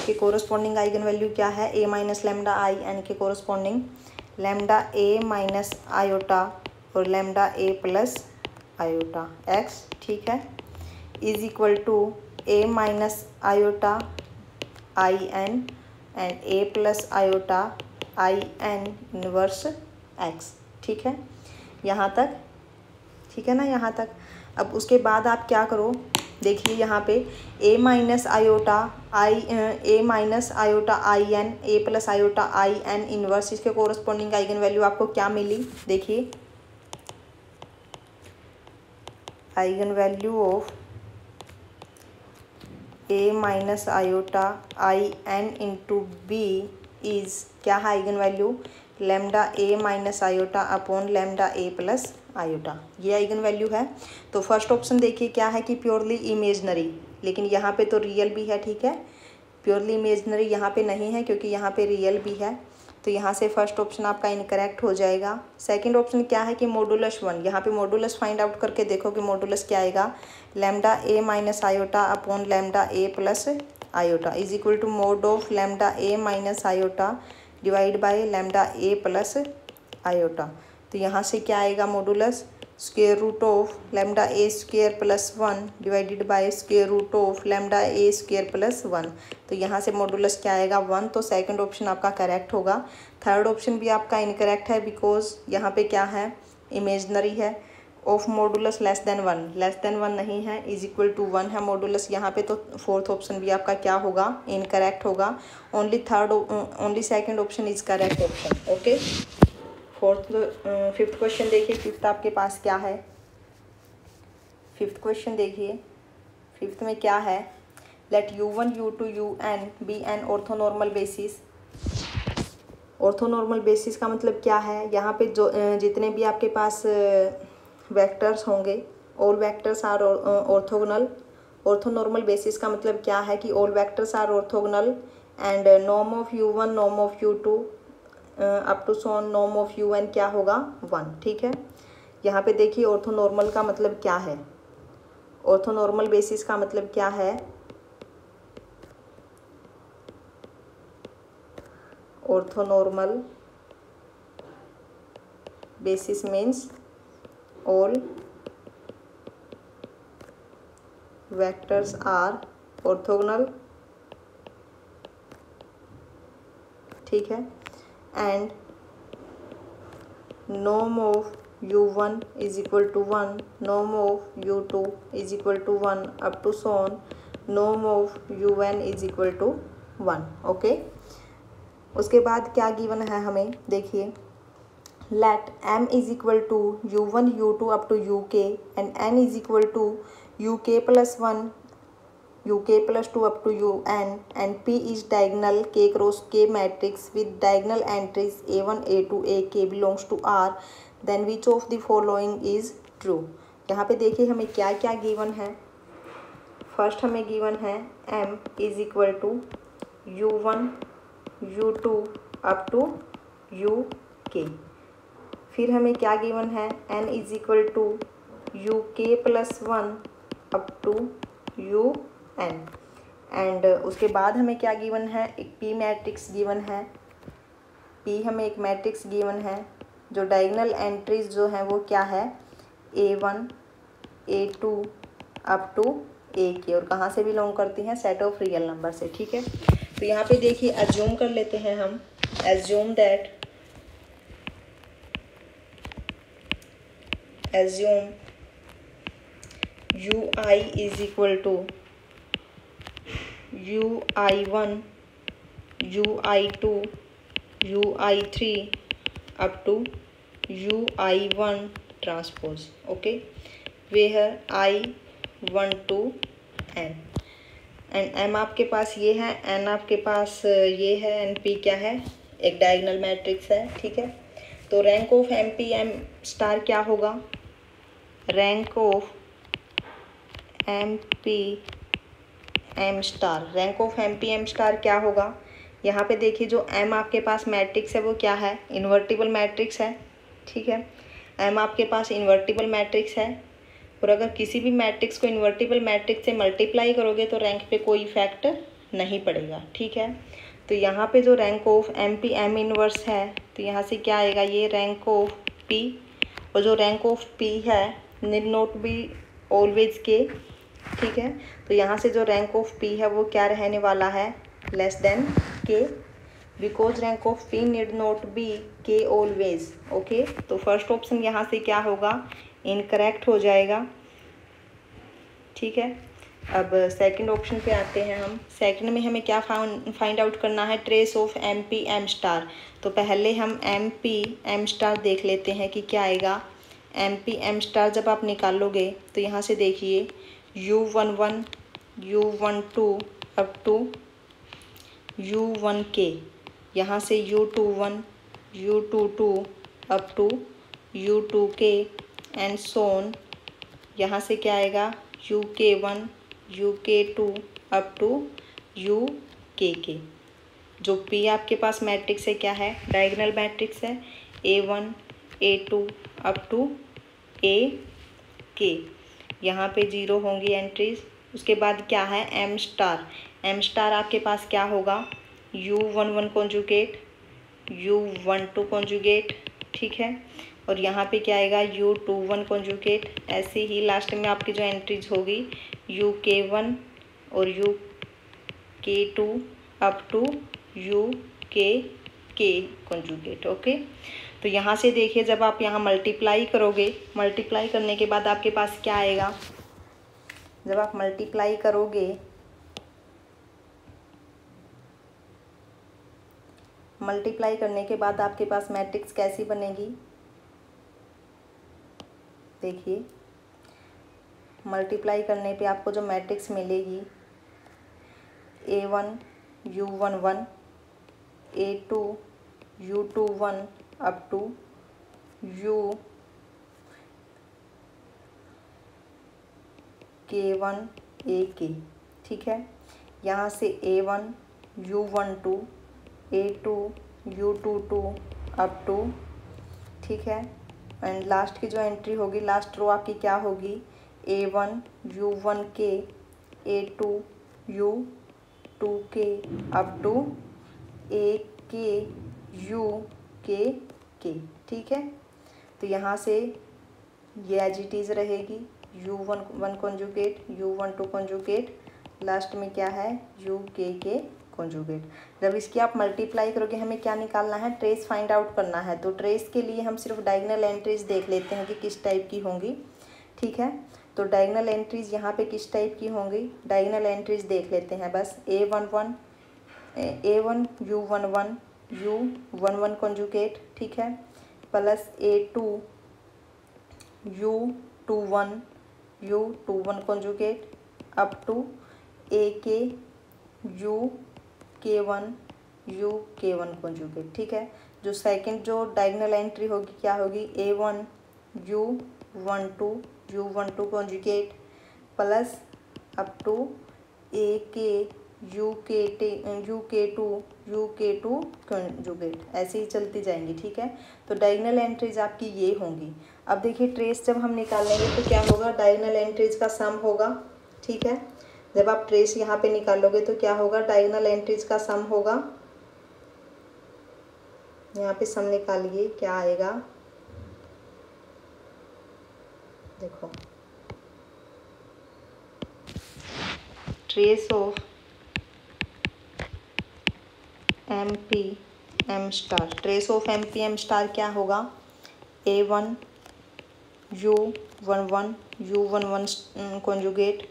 के कोरस्पॉन्डिंग आइगन वैल्यू क्या है, A minus lambda I N के corresponding lambda A minus iota और lambda A plus iota x, ठीक है, is equal to A minus iota I n and A plus iota I N inverse x, ठीक है, यहाँ तक, ठीक है ना, यहाँ तक। अब उसके बाद आप क्या करो, देखिए यहाँ पे A minus iota I N A plus iota I N inverse, इसके कोरस्पॉन्डिंग आइगन वैल्यू आपको क्या मिली, देखिए eigen value of A minus iota I N into B is क्या है eigen value, lambda A minus iota upon lambda A plus iota, ये आइगन वैल्यू है। तो फर्स्ट ऑप्शन देखिए क्या है कि प्योरली इमेजनरी, लेकिन यहाँ पे तो रियल भी है, ठीक है, प्योरली इमेजनरी यहाँ पे नहीं है क्योंकि यहाँ पे रियल भी है, तो यहाँ से फर्स्ट ऑप्शन आपका इनकरेक्ट हो जाएगा। सेकंड ऑप्शन क्या है कि मॉडुलस 1, यहाँ पे मॉडुलस फाइंड आउट करके देखो कि मॉडुलस क्या आएगा, lambda A minus iota upon lambda A plus iota is equal to mod of lambda A minus iota divide by lambda A plus iota. तो यहाँ से क्या आएगा modulus, square root of lambda A square plus 1 divided by square root of lambda A square plus 1। तो यहाँ से मॉडुलस क्या आएगा 1, तो सेकंड ऑप्शन आपका करेक्ट होगा। थर्ड ऑप्शन भी आपका इनकरेक्ट है बिकॉज यहाँ पे क्या है, इमेजनरी है, ऑफ मॉडुलस लेस देन 1 नहीं है, इज इक्वल टू 1 है मॉडुलस यहाँ पे। तो फोर्थ ऑप्शन भी आपका क्या होगा, इनकरेक्ट होगा। Only second option is correct option. Okay, fifth question देखिए, फिफ्थ आपके पास क्या है, फिफ्थ क्वेश्चन देखिए, फिफ्थ में क्या है, let u1 u2 un be an orthonormal basis. Orthonormal basis का मतलब क्या है, यहाँ पे जो जितने भी आपके पास वेक्टर्स होंगे, all vectors are orthogonal. Orthonormal basis का मतलब क्या है कि all vectors are orthogonal and norm of u1 norm of u2 up to so on norm of un क्या होगा 1, ठीक है। यहाँ पे देखिए ऑर्थोनॉर्मल का मतलब क्या है, ऑर्थोनॉर्मल बेसिस का मतलब क्या है, orthonormal basis means all vectors are orthogonal, ठीक है, and norm of u1 is equal to 1, norm of u2 is equal to 1 up to so on norm of un is equal to 1। Okay, उसके बाद क्या गिवन है हमें, देखिए let m is equal to u1 u2 up to uk and n is equal to uk plus 1 uk plus 2 up to un and P is diagonal k cross k matrix with diagonal entries a1 a2 ak belongs to R, then which of the following is true। यहाँ पे देखिए हमें क्या क्या गिवन है। फर्स्ट हमें गिवन है m is equal to u1 u2 up to uk। फिर हमें क्या गिवन है, n is equal to uk plus 1 up to un and उसके बाद हमें क्या गिवन है, एक पी मैट्रिक्स गिवन है, पी हमें एक मैट्रिक्स गिवन है जो डायगोनल एंट्रीज जो हैं वो क्या है a1 a2 up to ak और कहाँ से बिलोंग करती हैं, सेट ऑफ रियल नंबर से, ठीक है। तो यहाँ पे देखिए एज्यूम कर लेते हैं हम, assume ui is equal to ui1 ui2 ui3 up to ui1 transpose. Okay, where i1 to n and m आपके पास ये है, n आपके पास ये है, एंड p क्या है, एक डायगोनल मैट्रिक्स है, ठीक है। तो rank of M P M star क्या होगा, rank of M P M star, rank of M P M star क्या होगा, यहाँ पे देखिए जो m आपके पास मैट्रिक्स है वो क्या है, इन्वर्टिबल मैट्रिक्स है, ठीक है। m आपके पास इन्वर्टिबल मैट्रिक्स है और अगर किसी भी मैट्रिक्स को इन्वर्टिबल मैट्रिक्स से मल्टीप्लाई करोगे तो रैंक पे कोई इफेक्ट नहीं पड़ेगा, ठीक है। तो यहाँ पे जो rank of M P M inverse है तो यहाँ से क्या आएगा, ये रैंक ऑफ p, और जो रैंक ऑफ p है नीड नॉट बी ऑलवेज के, ठीक है। तो यहाँ से जो रैंक ऑफ पी है वो क्या रहने वाला है, लेस देन के, because rank of P need not be के ऑलवेज। ओके, तो फर्स्ट ऑप्शन यहाँ से क्या होगा, इनकरेक्ट हो जाएगा, ठीक है। अब सेकंड ऑप्शन पे आते हैं हम। सेकंड में हमें क्या फाइंड आउट करना है, trace of M P M star. तो पहले हम एम पी एम स्टार देख लेते हैं कि क्या आएगा। एम पी एम स्टार जब आप निकालोगे तो यहाँ से देखिए U11 U12 up to U1K, यहाँ से U21 U22 up to U2K and सोन, यहाँ से क्या आएगा UK1 UK2 up to UKK। जो P आपके पास मैट्रिक्स है क्या है, डायगोनल मैट्रिक्स है, A1 A2 up to AK। यहाँ पे 0 होंगी एंट्रीज। उसके बाद क्या है एम स्टार। एम स्टार आपके पास क्या होगा, U11 कॉन्जुगेट U12 कॉन्जुगेट, ठीक है। और यहाँ पे क्या आएगा U21 कॉन्जुगेट। ऐसे ही लास्ट में आपकी जो एंट्रीज होगी UK1 और UK2 up to UKK conjugate. Okay, तो यहाँ से देखिए जब आप यहाँ मल्टीप्लाई करोगे, मल्टीप्लाई करने के बाद आपके पास क्या आएगा, जब आप मल्टीप्लाई करोगे, मल्टीप्लाई करने के बाद आपके पास मैट्रिक्स कैसी बनेगी, देखिए मल्टीप्लाई करने पे आपको जो मैट्रिक्स मिलेगी A1 U11 A2 U21 up to UK1 AK, ठीक है। यहाँ से A1 U12 A2 U22 up to, ठीक है। एंड लास्ट की जो एंट्री होगी, लास्ट रो आपकी क्या होगी, A1 U1K A2 U2K up to AK UKK, ठीक है। तो यहाँ से ये एज इट इज़ रहेगी U11 conjugate U12 conjugate, last में क्या है UKK कॉन्जुगेट। जब इसकी आप मल्टीप्लाई करोगे हमें क्या निकालना है, ट्रेस फाइंड आउट करना है। तो ट्रेस के लिए हम सिर्फ डायगोनल एंट्रीज देख लेते हैं कि किस टाइप की होंगी, ठीक है। तो डायगोनल एंट्रीज यहाँ पे किस टाइप की होंगी, डायगोनल एंट्रीज देख लेते हैं बस। A1 U11 U11 कॉन्जुगेट, ठीक है, plus A2 U21 U21 conjugate up to AK UK1 UK1 conjugate, ठीक है। जो सेकंड जो डायगोनल एंट्री होगी क्या होगी, A1 U12 U12 conjugate plus up to AK UK2 UK2 conjugate, ऐसे ही चलती जाएंगी, ठीक है। तो डायगोनल एंट्रीज आपकी ये होंगी। अब देखिए ट्रेस जब हम निकालेंगे तो क्या होगा, डायगोनल एंट्रीज का सम होगा, ठीक है। जब आप ट्रेस यहाँ पे निकालोगे तो क्या होगा, डायगोनल एंट्रीज का सम होगा। यहाँ पे सम निकालिए क्या आएगा, देखो trace of M P M star, trace of M P M star क्या होगा, A1 U11 U11 conjugate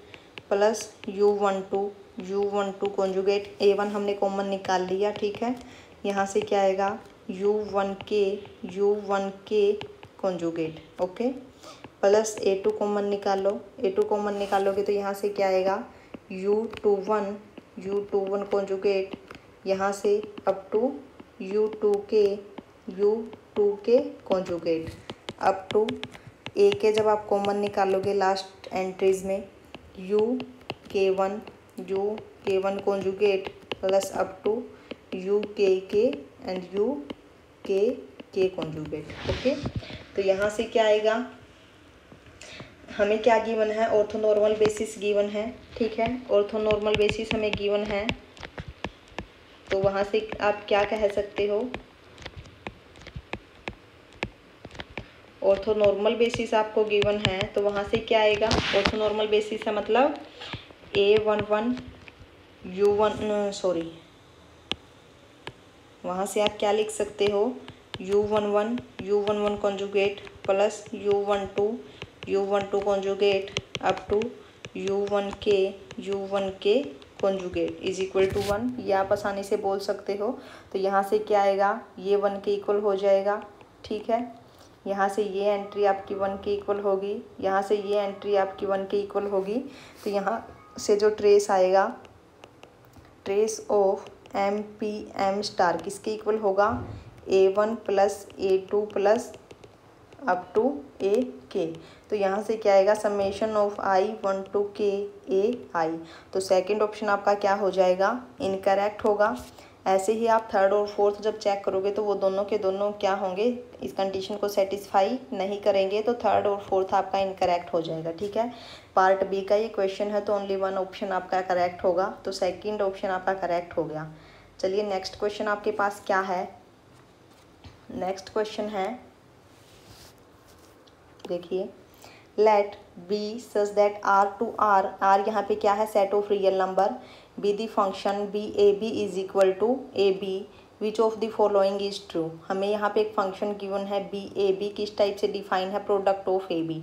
plus U12 conjugate. A1 हमने कॉमन निकाल लिया, ठीक है। यहाँ से क्या आएगा U1K conjugate, okay, plus A2 common निकालो, A2 कॉमन निकालोगे तो यहाँ से क्या आएगा U21 कॉन्जुगेट, यहाँ से up to U2K conjugate up to AK। जब आप कॉमन निकालोगे लास्ट एंट्रीज में UK1 conjugate plus up to UKK and UKK conjugate, okay. तो यहाँ से क्या आएगा, हमें क्या गिवन है, ऑर्थोनॉर्मल बेसिस गिवन है, ठीक है। ऑर्थोनॉर्मल बेसिस हमें गिवन है, तो वहाँ से आप क्या कह सकते हो, ऑर्थोनॉर्मल बेसिस आपको गिवन है तो वहाँ से क्या आएगा, ऑर्थोनॉर्मल बेसिस है मतलब A11 U1 सॉरी, वहाँ से आप क्या लिख सकते हो, U11 conjugate plus U12 conjugate up to U1K conjugate is equal to 1। ये आप आसानी से बोल सकते हो। तो यहाँ से क्या आएगा, ये 1 के इक्वल हो जाएगा, ठीक है। यहाँ से ये एंट्री आपकी 1 के इक्वल होगी, यहाँ से ये एंट्री आपकी 1 के इक्वल होगी। तो यहाँ से जो ट्रेस आएगा, ट्रेस ऑफ M स्टार किसके इक्वल होगा, A1 plus A2 plus up to AK। तो यहाँ से क्या आएगा, summation of I1 to K AI। तो सेकंड ऑप्शन आपका क्या हो जाएगा, इनकरेक्ट होगा। ऐसे ही आप थर्ड और फोर्थ जब चेक करोगे तो वो दोनों के दोनों क्या होंगे, इस कंडीशन को सेटिस्फाई नहीं करेंगे, तो थर्ड और फोर्थ आपका इनकरेक्ट हो जाएगा, ठीक है। पार्ट बी का ये क्वेश्चन है तो ओनली वन ऑप्शन आपका करेक्ट होगा, तो सेकंड ऑप्शन आपका करेक्ट हो गया। चलिए नेक्स्ट क्वेश्चन आपके पास क्या है। नेक्स्ट क्वेश्चन है, देखिए, let B such that R to R यहाँ पे क्या है, set of real number, be the function BAB is equal to AB, which of the following is true. हमें यहाँ पे एक फंक्शन गिवन है BAB, किस टाइप से डिफाइन है, product of AB।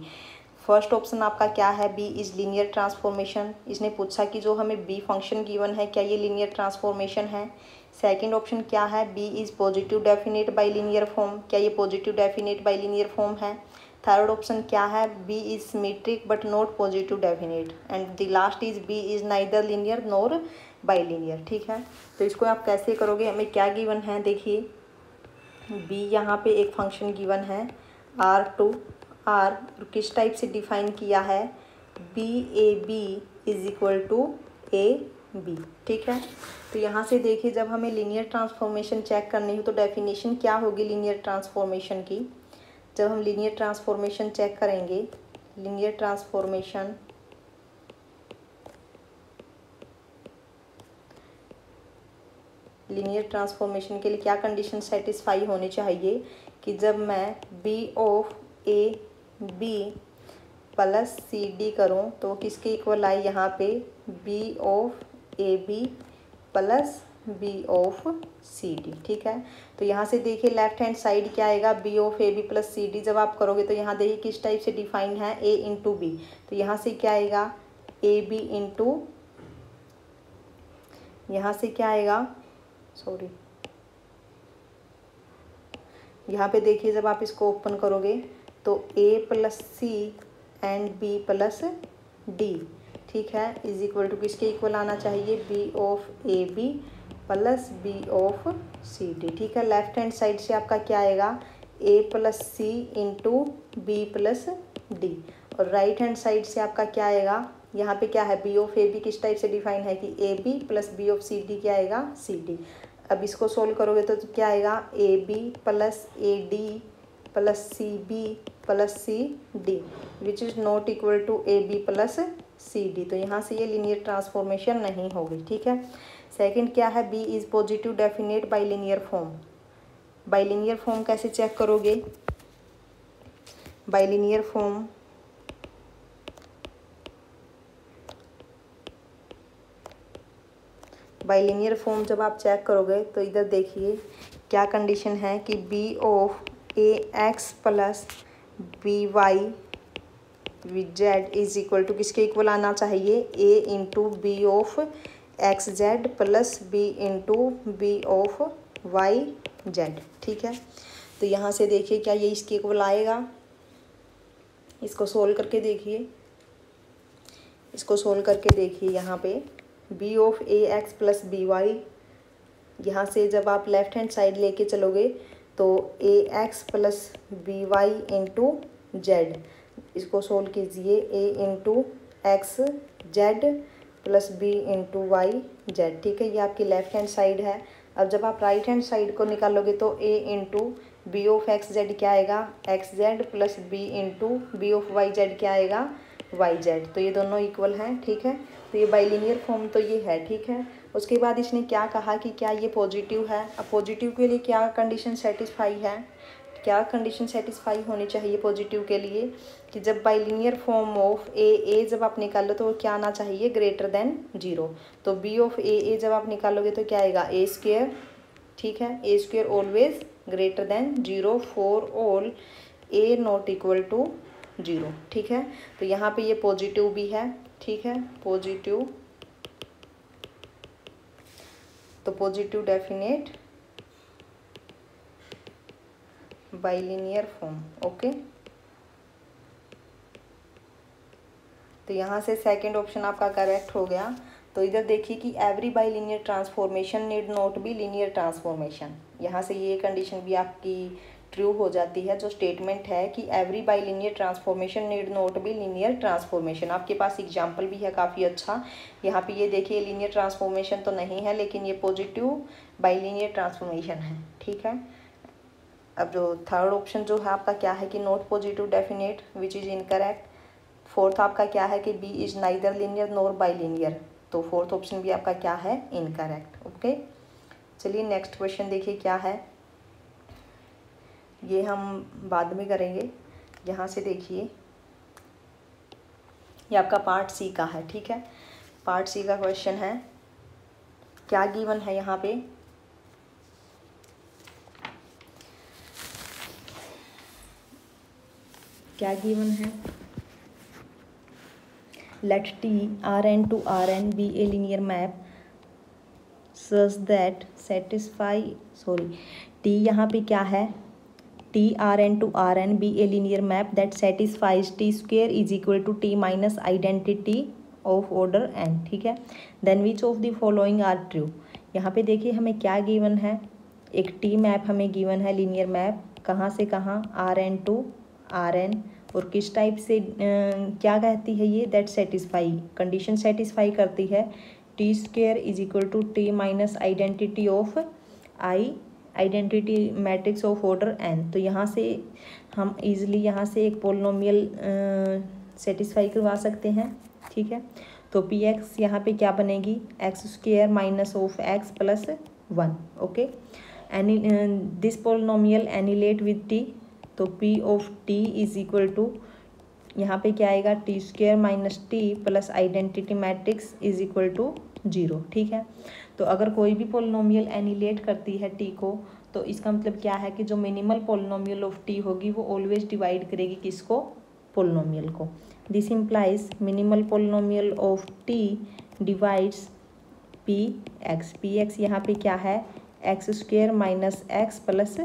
First option आपका क्या है, B इज लीनियर ट्रांसफॉर्मेशन। इसने पूछा कि जो हमें B फंक्शन गिवन है क्या ये लीनियर ट्रांसफॉर्मेशन है। सेकंड ऑप्शन क्या है, B is positive definite bye linear form, क्या ये positive definite bye linear form है। थर्ड ऑप्शन क्या है, B is symmetric but not positive definite, and the last is B is neither linear nor by linear, ठीक है। तो इसको आप कैसे करोगे, हमें क्या गिवन है, देखिए B यहाँ पे एक फंक्शन गिवन है R टू R, किस टाइप से डिफाइन किया है, BAB is equal to AB, ठीक है। तो यहाँ से देखिए जब हमें लीनियर ट्रांसफॉर्मेशन चेक करनी हो तो डेफिनेशन क्या होगी लीनियर ट्रांसफॉर्मेशन की। जब हम लीनियर ट्रांसफॉर्मेशन चेक करेंगे, लीनियर ट्रांसफॉर्मेशन के लिए क्या कंडीशन सेटिस्फाई होनी चाहिए कि जब मैं B of AB plus CD करूँ तो किसके इक्वल आए, यहाँ पे B of AB plus B of CD, ठीक है। तो यहाँ से देखिए लेफ्ट हैंड साइड क्या आएगा, B of AB plus CD जब आप करोगे तो यहाँ देखिए किस टाइप से डिफाइन है, A इंटू B। तो यहाँ से क्या आएगा, AB इंटू, यहाँ से क्या आएगा, सॉरी, यहाँ पे देखिए जब आप इसको ओपन करोगे तो A plus C and B plus D, ठीक है, इज इक्वल टू किसके इक्वल आना चाहिए, B of AB plus B of CD, ठीक है। लेफ्ट हैंड साइड से आपका क्या आएगा, A plus C into B plus D, और राइट हैंड साइड से आपका क्या आएगा, यहाँ पे क्या है, B ऑफ AB किस टाइप से डिफाइन है कि AB plus B of CD क्या आएगा, CD। अब इसको सोल्व करोगे तो क्या आएगा, AB plus AD plus CB plus CD which is not equal to AB plus CD। तो यहाँ से ये लीनियर ट्रांसफॉर्मेशन नहीं होगी, ठीक है। सेकंड क्या है, B is positive definite by linear form. By linear form कैसे चेक करोगे, by linear form by linear form जब आप चेक करोगे तो इधर देखिए क्या कंडीशन है कि B of AX plus BY with Z is equal to किसके इक्वल आना चाहिए, A into B of XZ plus B into B of YZ, ठीक है। तो यहाँ से देखिए क्या ये इसके इक्वल आएगा, इसको सोल्व करके देखिए, इसको सोल्व करके देखिए, यहाँ पे B of AX plus BY, यहाँ से जब आप लेफ्ट हैंड साइड लेके चलोगे तो AX plus BY into Z, इसको सोल्व कीजिए, A into XZ plus B into YZ, ठीक है। ये आपकी लेफ्ट हैंड साइड है। अब जब आप राइट हैंड साइड को निकालोगे तो A into B of XZ क्या आएगा, XZ plus B into B of YZ क्या आएगा, YZ। तो ये दोनों इक्वल हैं, ठीक है। तो ये बाइलिनियर फॉर्म तो ये है, ठीक है। उसके बाद इसने क्या कहा कि क्या ये पॉजिटिव है। अब पॉजिटिव के लिए क्या कंडीशन सेटिस्फाई है, क्या कंडीशन सेटिस्फाई होनी चाहिए पॉजिटिव के लिए कि जब बाइलिनियर फॉर्म ऑफ ए जब आप निकालो तो क्या आना चाहिए, ग्रेटर देन 0। तो बी ऑफ ए जब आप निकालोगे तो क्या आएगा, ए स्क्वेयर। ठीक है, A square always greater than 0 for all A not equal to 0। ठीक है, तो यहाँ पे ये पॉजिटिव भी है। ठीक है, पॉजिटिव, तो positive definite bilinear form. Okay, तो यहाँ से सेकंड ऑप्शन आपका करेक्ट हो गया। तो इधर देखिए कि every bilinear transformation need not be linear transformation. यहाँ से ये कंडीशन भी आपकी ट्रू हो जाती है, जो स्टेटमेंट है कि every bilinear transformation need not be linear transformation. आपके पास एग्जाम्पल भी है काफ़ी अच्छा। यहाँ पे ये देखिए लीनियर ट्रांसफॉर्मेशन तो नहीं है, लेकिन ये पॉजिटिव बाइलिनियर ट्रांसफॉर्मेशन है। ठीक है, अब जो थर्ड ऑप्शन जो है आपका क्या है कि not positive definite, which is incorrect. Fourth आपका क्या है कि B is neither linear nor bilinear, तो फोर्थ ऑप्शन भी आपका क्या है, इनकरेक्ट। ओके, चलिए नेक्स्ट क्वेश्चन देखिए क्या है, ये हम बाद में करेंगे। यहाँ से देखिए ये आपका पार्ट सी का है। ठीक है, पार्ट सी का क्वेश्चन है, क्या गिवन है यहाँ पे, क्या गिवन है, let T Rn to Rn be a linear map such that satisfy T यहाँ पे क्या है, T Rn to Rn be a linear map that satisfies T square is equal to T minus identity of order n। ठीक है, then which of the following are true। यहाँ पे देखिए हमें क्या गिवन है, एक T मैप हमें गिवन है, लीनियर मैप, कहाँ से कहाँ, Rn to Rn, और किस टाइप से क्या कहती है ये, दैट सेटिस्फाई, कंडीशन सेटिस्फाई करती है, T square is equal to T minus identity of I, identity matrix of order N. तो यहाँ से हम इजीली यहाँ से एक पोलिनोमियल सेटिस्फाई करवा सकते हैं। ठीक है, तो पी एक्स यहाँ पे क्या बनेगी, x square minus of x plus 1। Okay, any this polynomial annihilate with T, तो P of T is equal to यहाँ पे क्या आएगा, T square minus T plus identity matrix is equal to 0। ठीक है, तो अगर कोई भी पोलिनोमियल एनिलेट करती है T को, तो इसका मतलब क्या है कि जो मिनिमल पोलिनोमियल ऑफ T होगी वो ऑलवेज डिवाइड करेगी किसको, पोलिनोमियल को। This implies minimal polynomial of T divides Px। Px यहाँ पे क्या है, x square minus x plus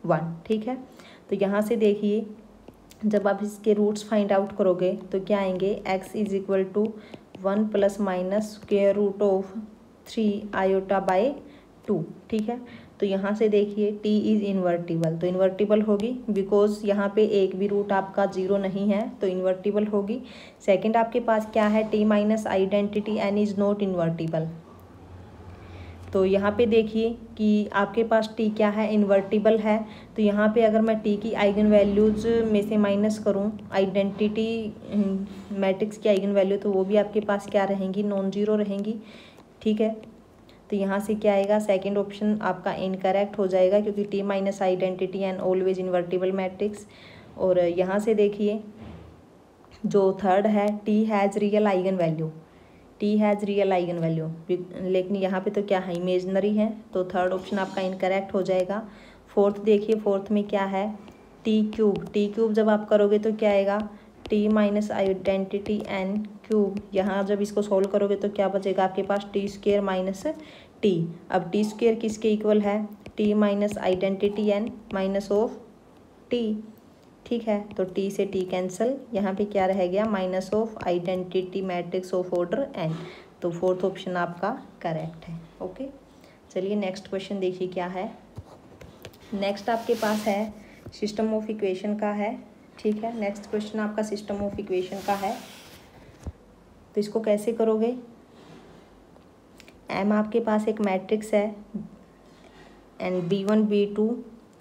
1। ठीक है, तो यहाँ से देखिए जब आप इसके रूट्स फाइंड आउट करोगे तो क्या आएंगे, x is equal to 1 plus minus square root of 3 iota by 2। ठीक है, तो यहाँ से देखिए t इज़ इन्वर्टिबल, तो इन्वर्टिबल होगी बिकॉज यहाँ पे एक भी रूट आपका 0 नहीं है, तो इन्वर्टिबल होगी। सेकंड आपके पास क्या है, t minus identity n is not invertible, तो यहाँ पे देखिए कि आपके पास t क्या है, इन्वर्टिबल है। तो यहाँ पे अगर मैं t की आइगन वैल्यूज़ में से माइनस करूँ आइडेंटिटी मैट्रिक्स की आइगन वैल्यू, तो वो भी आपके पास क्या रहेंगी, नॉन जीरो रहेंगी। ठीक है, तो यहाँ से क्या आएगा, सेकंड ऑप्शन आपका इनकरेक्ट हो जाएगा क्योंकि t minus identity and always invertible matrix. और यहाँ से देखिए जो थर्ड है, t has real eigen value, T has real eigen value, लेकिन यहाँ पे तो क्या है, इमेजनरी है, तो थर्ड ऑप्शन आपका इनकरेक्ट हो जाएगा। फोर्थ देखिए, फोर्थ में क्या है, टी क्यूब जब आप करोगे तो क्या आएगा, T minus identity N cube. यहाँ जब इसको सॉल्व करोगे तो क्या बचेगा आपके पास, टी स्क्वेयर माइनस टी। अब टी स्क्वेयर किसके इक्वल है, T minus identity N minus of T. ठीक है, तो t से t कैंसिल, यहाँ पे क्या रह गया, minus of identity matrix of order n। तो फोर्थ ऑप्शन आपका करेक्ट है। ओके, चलिए नेक्स्ट क्वेश्चन देखिए क्या है। नेक्स्ट आपके पास है सिस्टम ऑफ इक्वेशन का है। ठीक है, नेक्स्ट क्वेश्चन आपका सिस्टम ऑफ इक्वेशन का है, तो इसको कैसे करोगे, m आपके पास एक मैट्रिक्स है एंड b1 b2।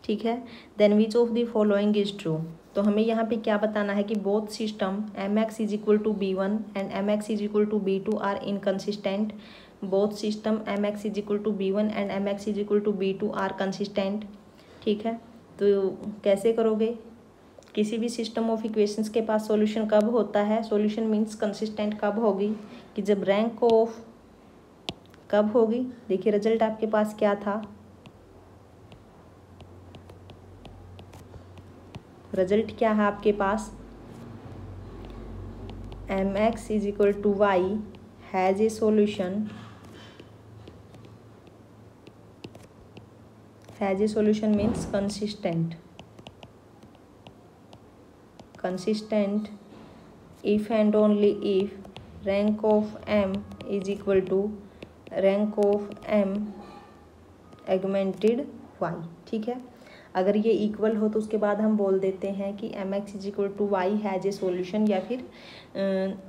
ठीक है, then which of the following is true. तो हमें यहाँ पे क्या बताना है कि both system mx is equal to b1 and mx is equal to b2 are inconsistent. Both system mx is equal to b1 and mx is equal to b2 are consistent. ठीक है, तो कैसे करोगे? किसी भी सिस्टम ऑफ इक्वेशंस के पास सॉल्यूशन कब होता है? सॉल्यूशन मीन्स कंसिस्टेंट कब होगी? कि जब रैंक ऑफ कब होगी? देखिए रिजल्ट आपके पास क्या था, रिजल्ट क्या है आपके पास, mx is equal to Y has a solution, has a solution means consistent, consistent if and only if rank of m is equal to rank of m augmented y। ठीक है, अगर ये इक्वल हो तो उसके बाद हम बोल देते हैं कि mx is equal to Y has a solution या फिर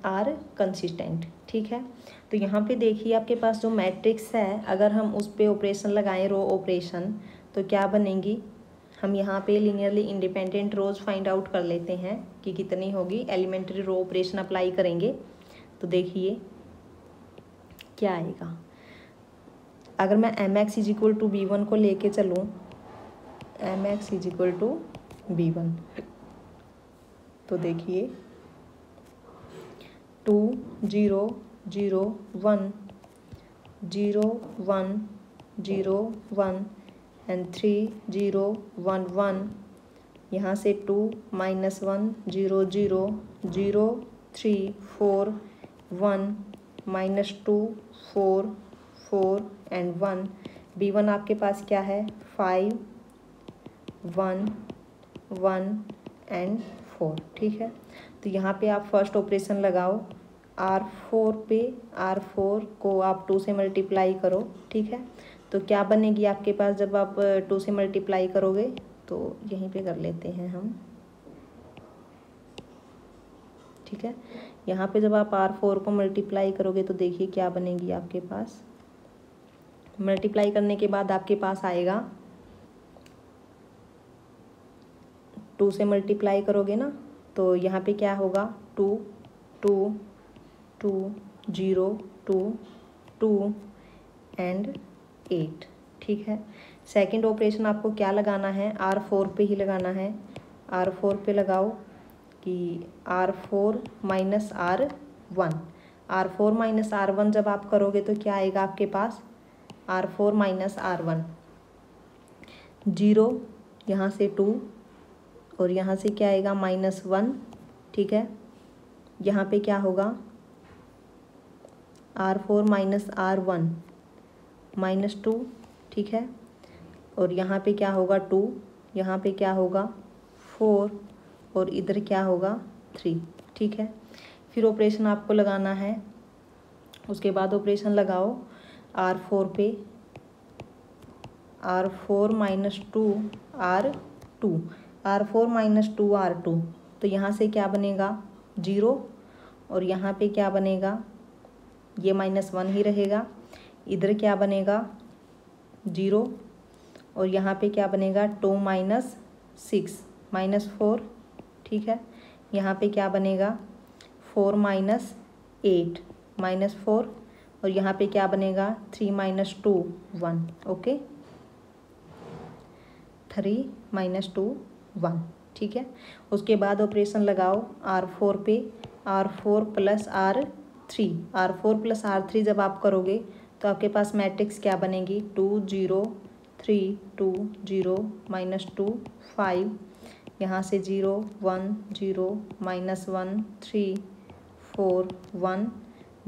आर कंसिस्टेंट। ठीक है, तो यहाँ पे देखिए आपके पास जो मैट्रिक्स है, अगर हम उस पर ऑपरेशन लगाएं रो ऑपरेशन, तो क्या बनेगी? हम यहाँ पे लीनियरली इंडिपेंडेंट रोज फाइंड आउट कर लेते हैं कि कितनी होगी। एलिमेंट्री रो ऑपरेशन अप्लाई करेंगे तो देखिए क्या आएगा। अगर मैं mx is equal to b1 को लेके चलूँ, mx is equal to b1, तो देखिए 2 0 0 1 0 1 0 1 एंड 3 0 1 1, यहाँ से 2 -1 0 0 0 3 4 1 -2 4 4 एंड 1। b1 आपके पास क्या है? 5 1 1 एंड 4। ठीक है, तो यहाँ पे आप फर्स्ट ऑपरेशन लगाओ R4 पे, R4 को आप 2 से मल्टीप्लाई करो। ठीक है, तो क्या बनेगी आपके पास जब आप 2 से मल्टीप्लाई करोगे? तो यहीं पे कर लेते हैं हम। ठीक है, यहाँ पे जब आप R4 को मल्टीप्लाई करोगे तो देखिए क्या बनेगी आपके पास। मल्टीप्लाई करने के बाद आपके पास आएगा, 2 से मल्टीप्लाई करोगे ना, तो यहाँ पे क्या होगा? 2 2 2 0 2 2 एंड 8। ठीक है, सेकंड ऑपरेशन आपको क्या लगाना है? R4 पे ही लगाना है। R4 पे लगाओ कि R4 minus R1, R4 minus R1 जब आप करोगे तो क्या आएगा आपके पास? R4 माइनस R1, 0, यहाँ से 2 और यहाँ से क्या आएगा? -1। ठीक है, यहाँ पे क्या होगा? R4 minus R1 -2। ठीक है, और यहाँ पे क्या होगा? 2, यहाँ पे क्या होगा? 4 और इधर क्या होगा? 3। ठीक है, फिर ऑपरेशन आपको लगाना है। उसके बाद ऑपरेशन लगाओ R4 पे, R4 -2 R2, R4 -2 R2, तो यहाँ से क्या बनेगा? 0 और यहाँ पे क्या बनेगा? ये -1 ही रहेगा। इधर क्या बनेगा? 0 और यहाँ पे क्या बनेगा? 2 -6 -4। ठीक है, यहाँ पे क्या बनेगा? 4 -8 -4 और यहाँ पे क्या बनेगा? 3 -2 1। ओके, 3 -2 1। ठीक है, उसके बाद ऑपरेशन लगाओ R4 पे, R4 + R3, R4 + R3 जब आप करोगे तो आपके पास मैट्रिक्स क्या बनेगी? 2 0 3 2 0 -2 5, यहाँ से 0 1 0 -1 3 4 1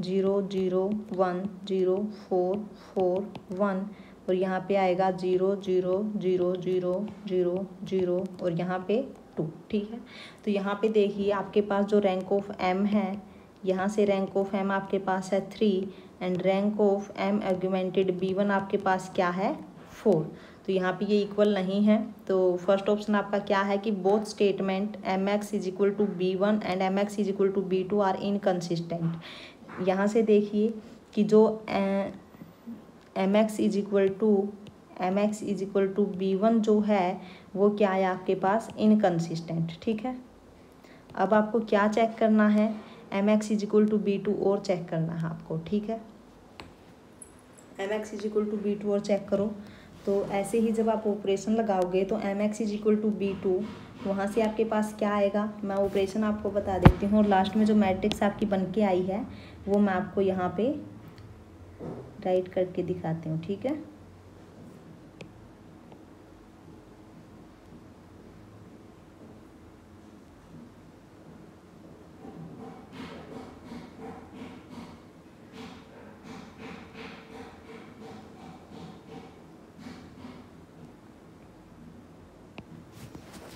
0 0 1 0 4 4 1 और यहाँ पे आएगा 0 0 0 0 0 0 और यहाँ पे 2। ठीक है, तो यहाँ पे देखिए आपके पास जो रैंक ऑफ m है, यहाँ से रैंक ऑफ m आपके पास है 3 and rank of m augmented b1 आपके पास क्या है? 4। तो यहाँ पे ये इक्वल नहीं है, तो फर्स्ट ऑप्शन आपका क्या है कि both statement mx is equal to b1 and mx is equal to b2 are inconsistent. यहाँ से देखिए कि जो mx is equal to b1 जो है वो क्या है आपके पास? इनकंसिस्टेंट। ठीक है, अब आपको क्या चेक करना है? mx is equal to b2 और चेक करना है आपको। ठीक है, mx is equal to b2 और चेक करो, तो ऐसे ही जब आप ऑपरेशन लगाओगे तो mx is equal to B2, वहाँ से आपके पास क्या आएगा, मैं ऑपरेशन आपको बता देती हूँ और लास्ट में जो मैट्रिक्स आपकी बन के आई है वो मैं आपको यहाँ पे राइट करके दिखाती हूँ, ठीक है।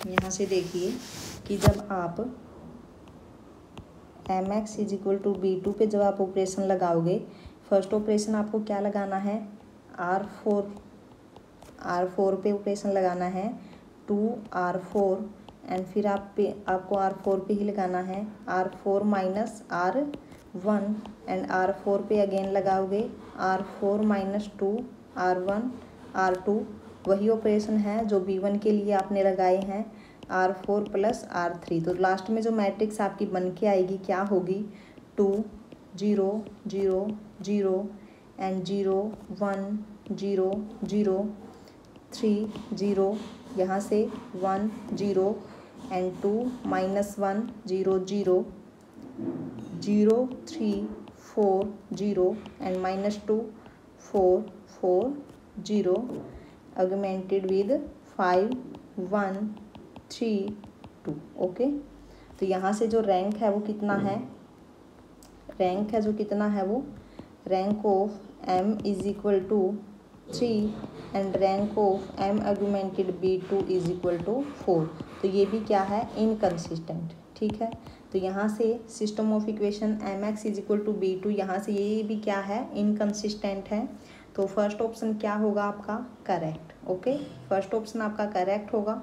यहाँ से देखिए कि जब आप mx is equal to B2 पे जब आप ऑपरेशन लगाओगे, फर्स्ट ऑपरेशन आपको क्या लगाना है, R4 पे ऑपरेशन लगाना है 2R4 एंड फिर आपको R4 पे ही लगाना है R4 minus R1 and R4 पे अगेन लगाओगे R4 माइनस 2 R1 R2, वही ऑपरेशन है जो B1 के लिए आपने लगाए हैं R4 प्लस R3। तो लास्ट में जो मैट्रिक्स आपकी बन के आएगी क्या होगी, 2 0 0 0 एंड 0 1 0 0 3 0, यहाँ से 1 0 and 2 minus 1 0 0 0 3 4 0 and minus 2 4 4 0 augmented with 5 1 3 2। Okay, तो यहाँ से जो रैंक है वो कितना है, रैंक है जो कितना है वो rank of m is equal to 3 and rank of m augmented B2 is equal to 4। तो ये भी क्या है, इनकंसिस्टेंट, ठीक है। तो यहाँ से system of equation mx is equal to B2, यहाँ से ये भी क्या है, इनकंसिस्टेंट है। तो फर्स्ट ऑप्शन क्या होगा आपका, करेक्ट। ओके, फर्स्ट ऑप्शन आपका करेक्ट होगा।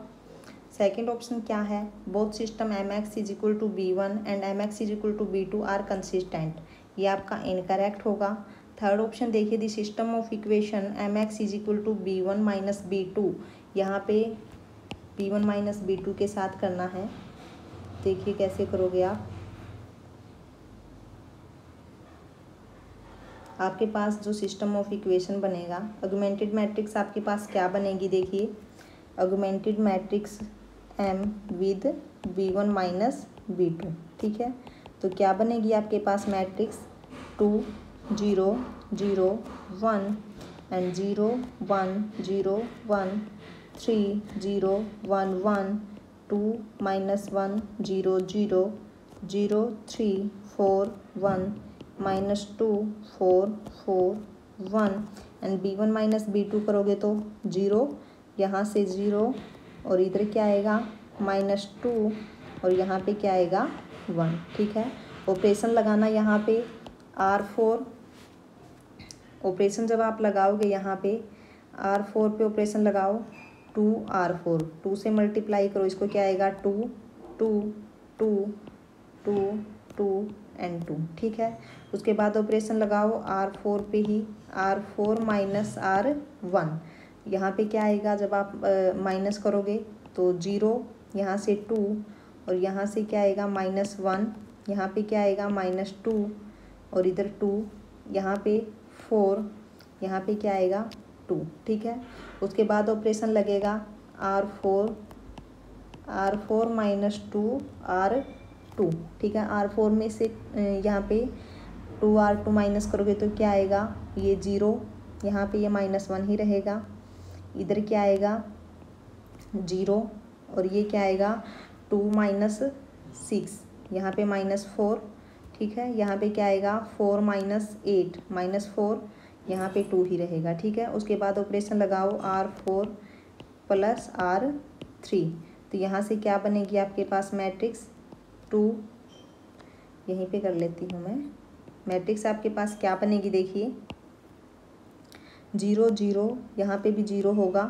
सेकेंड ऑप्शन क्या है, both system mx is equal to B1 and mx is equal to B2 are consistent, ये आपका इनकरेक्ट होगा। थर्ड ऑप्शन देखिए, the system of equation mx is equal to B1 minus B2, यहाँ पे B1 माइनस B2 के साथ करना है। देखिए कैसे करोगे आप, आपके पास जो सिस्टम ऑफ इक्वेशन बनेगा, ऑगमेंटेड मैट्रिक्स आपके पास क्या बनेगी, देखिए augmented matrix m with B1 minus B2, ठीक है। तो क्या बनेगी आपके पास matrix 2 0 0 1 and 0 1 0 1 3 0 1 1 2 minus 1 0 0 0 3 4 1 minus 2 4 4 1 and B1 minus B2 करोगे तो 0, यहाँ से 0 और इधर क्या आएगा -2 और यहाँ पे क्या आएगा 1, ठीक है। ऑपरेशन लगाना यहाँ पे R4, ऑपरेशन जब आप लगाओगे यहाँ पे R4 पे ऑपरेशन लगाओ 2R4, 2 से मल्टीप्लाई करो, इसको क्या आएगा 2 2 2 2 2 एंड 2, ठीक है। उसके बाद ऑपरेशन लगाओ R4 पे ही R4 माइनस R1, यहाँ पे क्या आएगा, जब आप माइनस करोगे तो 0, यहाँ से 2 और यहाँ से क्या आएगा -1, यहाँ पे क्या आएगा -2 और इधर 2, यहाँ पे 4, यहाँ पे क्या आएगा 2, ठीक है। उसके बाद ऑपरेशन लगेगा R4 माइनस 2 R2, ठीक है। R4 में से यहाँ पे 2R2 माइनस करोगे तो क्या आएगा, ये 0, यहाँ पे ये -1 ही रहेगा, इधर क्या आएगा 0 और ये क्या आएगा 2 माइनस 6, यहाँ पे -4, ठीक है। यहाँ पे क्या आएगा 4 माइनस 8 -4, यहाँ पे 2 ही रहेगा, ठीक है। उसके बाद ऑपरेशन लगाओ R4 प्लस R3, तो यहाँ से क्या बनेगी आपके पास मैट्रिक्स 2, यहीं पे कर लेती हूँ मैं, मैट्रिक्स आपके पास क्या बनेगी, देखिए 0 0, यहाँ पे भी 0 होगा,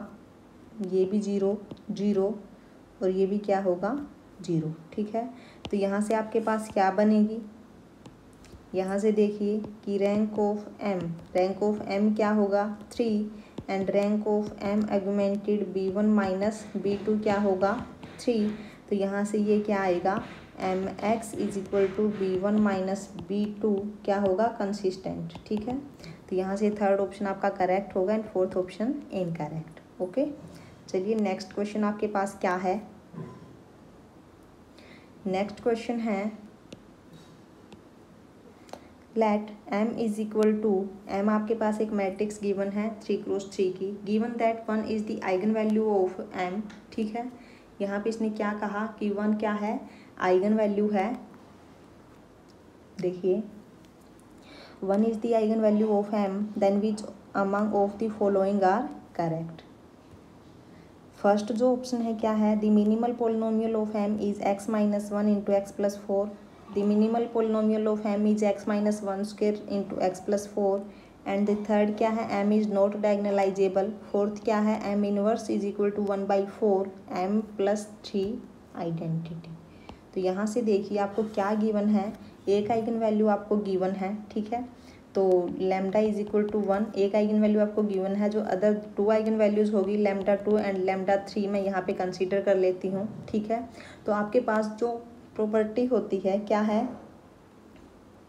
ये भी 0 0 और ये भी क्या होगा 0, ठीक है। तो यहाँ से आपके पास क्या बनेगी, यहाँ से देखिए कि रैंक ऑफ m क्या होगा 3 and rank of m एगुमेंटेड B1 minus B2 क्या होगा 3। तो यहाँ से ये क्या आएगा M X is equal to B1 minus B2 क्या होगा, कंसिस्टेंट। ठीक है, तो यहाँ से थर्ड ऑप्शन आपका करेक्ट होगा and fourth option incorrect. Okay, चलिए नेक्स्ट क्वेश्चन आपके पास क्या है। नेक्स्ट क्वेश्चन है let m is equal to, m आपके पास एक मैट्रिक्स गिवन है 3x3 की, given that 1 is the eigen value of m। ठीक है, यहाँ पे इसने क्या कहा कि 1 क्या है, आइगन वैल्यू है। देखिए 1 is the eigen value of m, then which among of the following are correct. First जो ऑप्शन है क्या है, the minimal polynomial of m is x minus 1 into x plus 4। The minimal polynomial of m is x minus 1 square into x plus 4 and the third क्या है, m is not diagonalizable। Fourth क्या है, m inverse is equal to 1/4 m plus 3 identity। तो यहाँ से देखिए आपको क्या गिवन है, एक आइगन वैल्यू आपको गिवन है। ठीक है, तो लैम्डा इज इक्वल टू 1 एक आइगन वैल्यू आपको गिवन है, जो अदर 2 आइगन वैल्यूज़ होगी लैम्डा 2 एंड लैम्डा 3 मैं यहाँ पे कंसीडर कर लेती हूँ। ठीक है, तो आपके पास जो प्रॉपर्टी होती है क्या है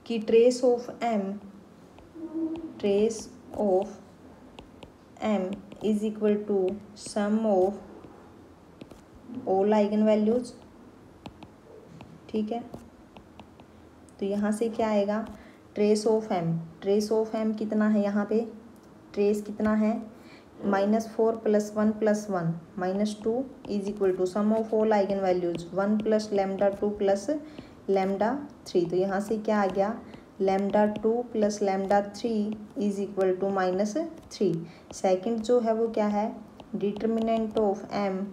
कि trace of m is equal to sum of all eigen values. ठीक है, तो यहाँ से क्या आएगा, ट्रेस ऑफ m कितना है, यहाँ पे ट्रेस कितना है, -4 + 1 + 1 -2 is equal to sum of all eigen values 1 + λ2 + λ3। तो यहाँ से क्या आ गया, λ2 + λ3 इज इक्वल टू -3। सेकंड जो है वो क्या है, determinant of m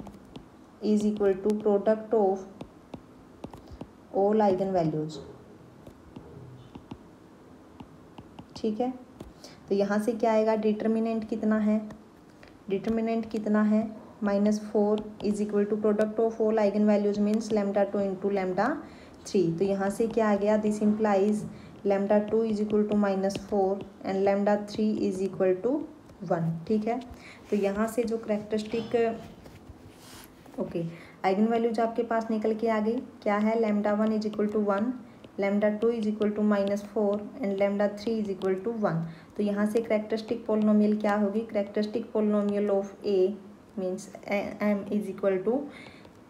is equal to product of all eigen values. ठीक है, तो यहाँ से क्या आएगा, डिटर्मिनेंट कितना है, -4 is equal to product of all eigen values means λ2 into λ3। तो यहाँ से क्या आ गया, this implies λ2 is equal to -4 and λ3 is equal to 1। ठीक है, तो यहाँ से जो करेक्टरिस्टिक आइगन वैल्यूज आपके पास निकल के आ गई, क्या है, λ1 is equal to 1, λ2 is equal to -4 and λ3 is equal to 1। तो यहाँ से करेक्टरिस्टिक पोलिनोमियल क्या होगी, characteristic polynomial of a means m is equal to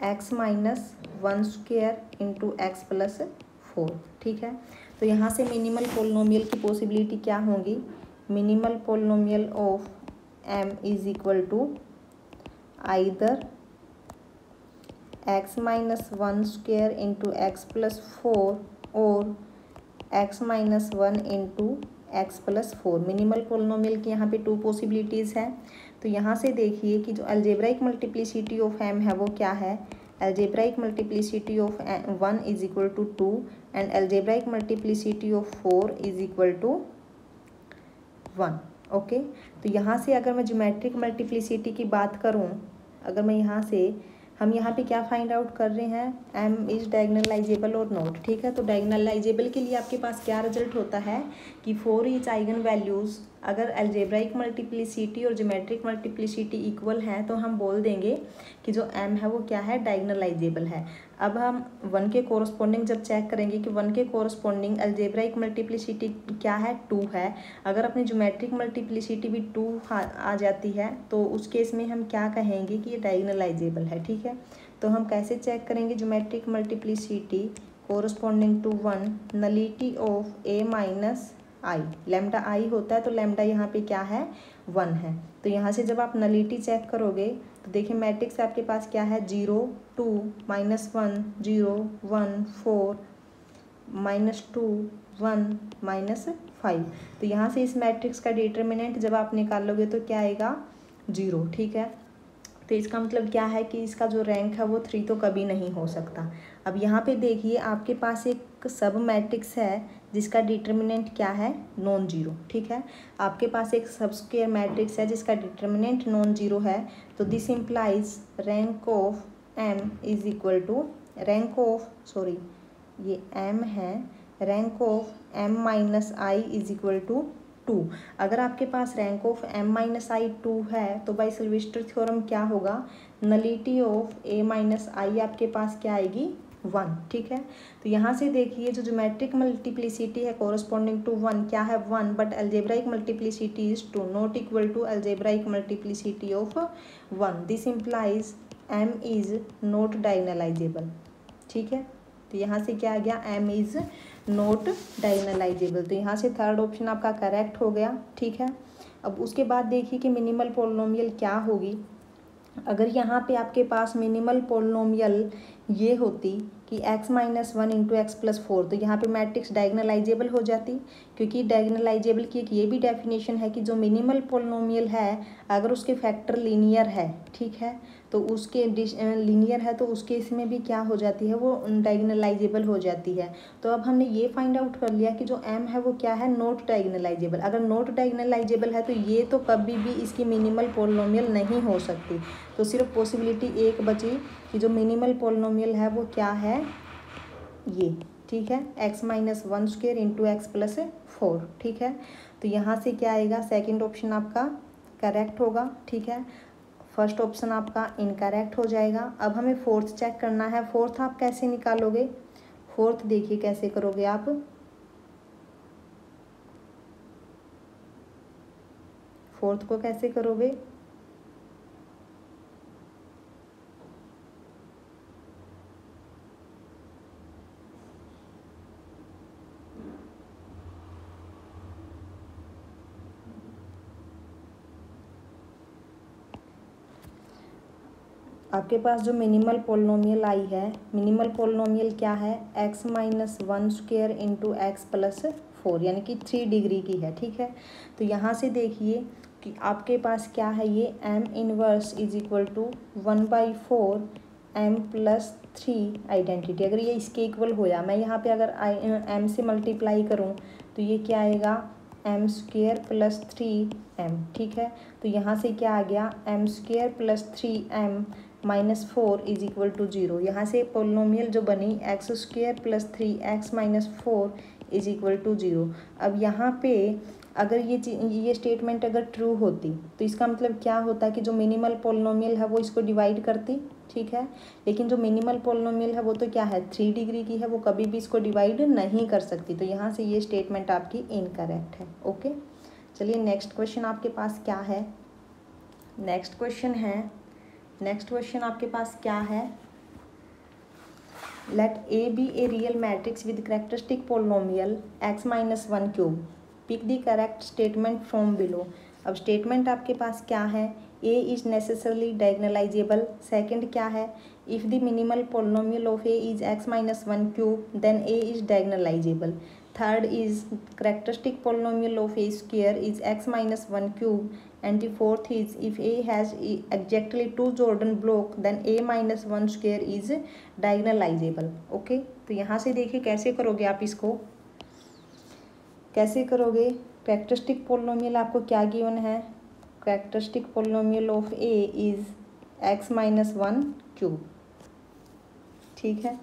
x minus 1 square into x plus 4। ठीक है, तो यहाँ से मिनिमल पोलिनोमियल की पॉसिबिलिटी क्या होगी, minimal polynomial of m is equal to either x minus 1 square into x plus 4 और x minus 1 into x plus 4। Minimal polynomial की यहाँ पे 2 पॉसिबिलिटीज़ हैं। तो यहाँ से देखिए कि जो अलजेब्राइक मल्टीप्लिसिटी ऑफ m है वो क्या है, algebraic multiplicity of 1 is equal to 2 and algebraic multiplicity of 4 is equal to 1। Okay, तो यहाँ से अगर मैं ज्योमेट्रिक मल्टीप्लिसिटी की बात करूँ, अगर मैं हम यहाँ पे क्या फाइंड आउट कर रहे हैं, m इज डायगनलाइजेबल और नॉट। ठीक है, तो डायगनलाइजेबल के लिए आपके पास क्या रिजल्ट होता है कि 4 ईच आइगन वैल्यूज़ अगर अलजेब्राइक मल्टीप्लिसिटी और ज्योमेट्रिक मल्टीप्लिसिटी इक्वल हैं तो हम बोल देंगे कि जो m है वो क्या है, डायगनलाइजेबल है। अब हम 1 के कोरस्पॉन्डिंग जब चेक करेंगे कि 1 के कोरस्पॉन्डिंग अलजेब्राइक मल्टीप्लिसिटी क्या है, 2 है। अगर अपनी ज्योमेट्रिक मल्टीप्लिसिटी भी 2 आ जाती है तो उस केस में हम क्या कहेंगे कि ये डायगनलाइजेबल है। ठीक है, तो हम कैसे चेक करेंगे, geometric multiplicity corresponding to 1 nullity of a minus I, lambda I होता है तो लैम्डा यहाँ पे क्या है, 1 है। तो यहाँ से जब आप नलिटी चेक करोगे तो देखिए मैट्रिक्स आपके पास क्या है, 0 2 -1 0 1 4 -2 1 -5। तो यहाँ से इस मैट्रिक्स का डिटर्मिनेंट जब आप निकालोगे तो क्या आएगा, 0। ठीक है, तो इसका मतलब क्या है कि इसका जो रैंक है वो 3 तो कभी नहीं हो सकता। अब यहाँ पे देखिए आपके पास एक सब मैट्रिक्स है जिसका डिटर्मिनेंट क्या है, नॉन जीरो। ठीक है, आपके पास एक सब स्क्वायर मैट्रिक्स है जिसका डिटर्मिनेंट नॉन जीरो है। तो this implies rank of m is equal to ये m है, rank of m minus I is equal to 2। अगर आपके पास rank of m minus I 2 है तो बाय सिल्वेस्टर थ्योरम क्या होगा, nullity of a minus I आपके पास क्या आएगी, 1, ठीक है। तो यहाँ से देखिए जो ज्योमेट्रिक मल्टीप्लिसिटी है कोरस्पॉन्डिंग टू 1 क्या है 1, but algebraic multiplicity is 2 not equal to algebraic multiplicity of 1। This implies m is not diagonalizable, ठीक है। तो यहाँ से क्या आ गया, m इज नॉट डायगोनलाइजेबल। तो यहाँ से थर्ड ऑप्शन आपका करेक्ट हो गया, ठीक है। अब उसके बाद देखिए कि मिनिमल पॉलिनोमियल क्या होगी। अगर यहाँ पे आपके पास मिनिमल पॉलिनोमियल ये होती कि x-1 इंटू एक्स प्लस 4, तो यहाँ पे मैट्रिक्स डायगोनलाइजेबल हो जाती, क्योंकि डायगोनलाइजेबल की एक ये भी डेफिनेशन है कि जो मिनिमल पॉलिनोमियल है अगर उसके फैक्टर लीनियर है, ठीक है, तो उसके लीनियर है तो उसके इसमें भी क्या हो जाती है, वो डायगोनलाइजेबल हो जाती है। तो अब हमने ये फाइंड आउट कर लिया कि जो m है वो क्या है, नॉट डायगोनलाइजेबल। अगर नॉट डायगोनलाइजेबल है तो ये तो कभी भी इसकी मिनिमल पॉलिनोमियल नहीं हो सकती। तो सिर्फ पॉसिबिलिटी एक बची कि जो मिनिमल पॉलिनोमियल है वो क्या है, ये, ठीक है, x-1² इंटू एक्स प्लस 4, ठीक है। तो यहाँ से क्या आएगा, सेकंड ऑप्शन आपका करेक्ट होगा, ठीक है। फर्स्ट ऑप्शन आपका इनकरेक्ट हो जाएगा। अब हमें फोर्थ चेक करना है। फोर्थ आप कैसे निकालोगे, फोर्थ देखिए कैसे करोगे आप। फोर्थ को कैसे करोगे, आपके पास जो मिनिमल पॉलिनोमियल आई है, मिनिमल पॉलिनोमियल क्या है, x-1² इंटू एक्स प्लस 4, यानी कि 3 डिग्री की है, ठीक है। तो यहाँ से देखिए कि आपके पास क्या है, ये m inverse is equal to 1/4 m plus 3 identity. अगर ये इसके इक्वल होया, मैं यहाँ पे अगर m से मल्टीप्लाई करूँ तो ये क्या आएगा, m² प्लस 3m, ठीक है। तो यहाँ से क्या आ गया, m² plus 3m minus 4 is equal to 0। यहाँ से पोलिनोमियल जो बनी x² plus 3x minus 4 is equal to 0। अब यहाँ पे अगर ये स्टेटमेंट अगर ट्रू होती तो इसका मतलब क्या होता कि जो मिनिमल पोलिनोमियल है वो इसको डिवाइड करती, ठीक है। लेकिन जो मिनिमल पोलिनोमियल है वो तो क्या है, 3 डिग्री की है, वो कभी भी इसको डिवाइड नहीं कर सकती। तो यहाँ से ये स्टेटमेंट आपकी इनकरेक्ट है, ओके। चलिए नेक्स्ट क्वेश्चन आपके पास क्या है, नेक्स्ट क्वेश्चन आपके पास क्या है, let A be a real matrix with characteristic polynomial x-1³। Pick the correct statement from below. अब स्टेटमेंट आपके पास क्या है, A is necessarily diagonalizable. Second क्या है, if the minimal polynomial of A is x-1³ then A is diagonalizable. Third is characteristic polynomial of A square is x-1³ and the fourth is if a has exactly 2 Jordan block then a-1² is diagonalizable, okay. तो यहाँ से देखिए कैसे करोगे आप, इसको कैसे करोगे। कैरेक्टरिस्टिक पोलिनोमियल आपको क्या गिवन है, characteristic polynomial of A is x-1³, ठीक है।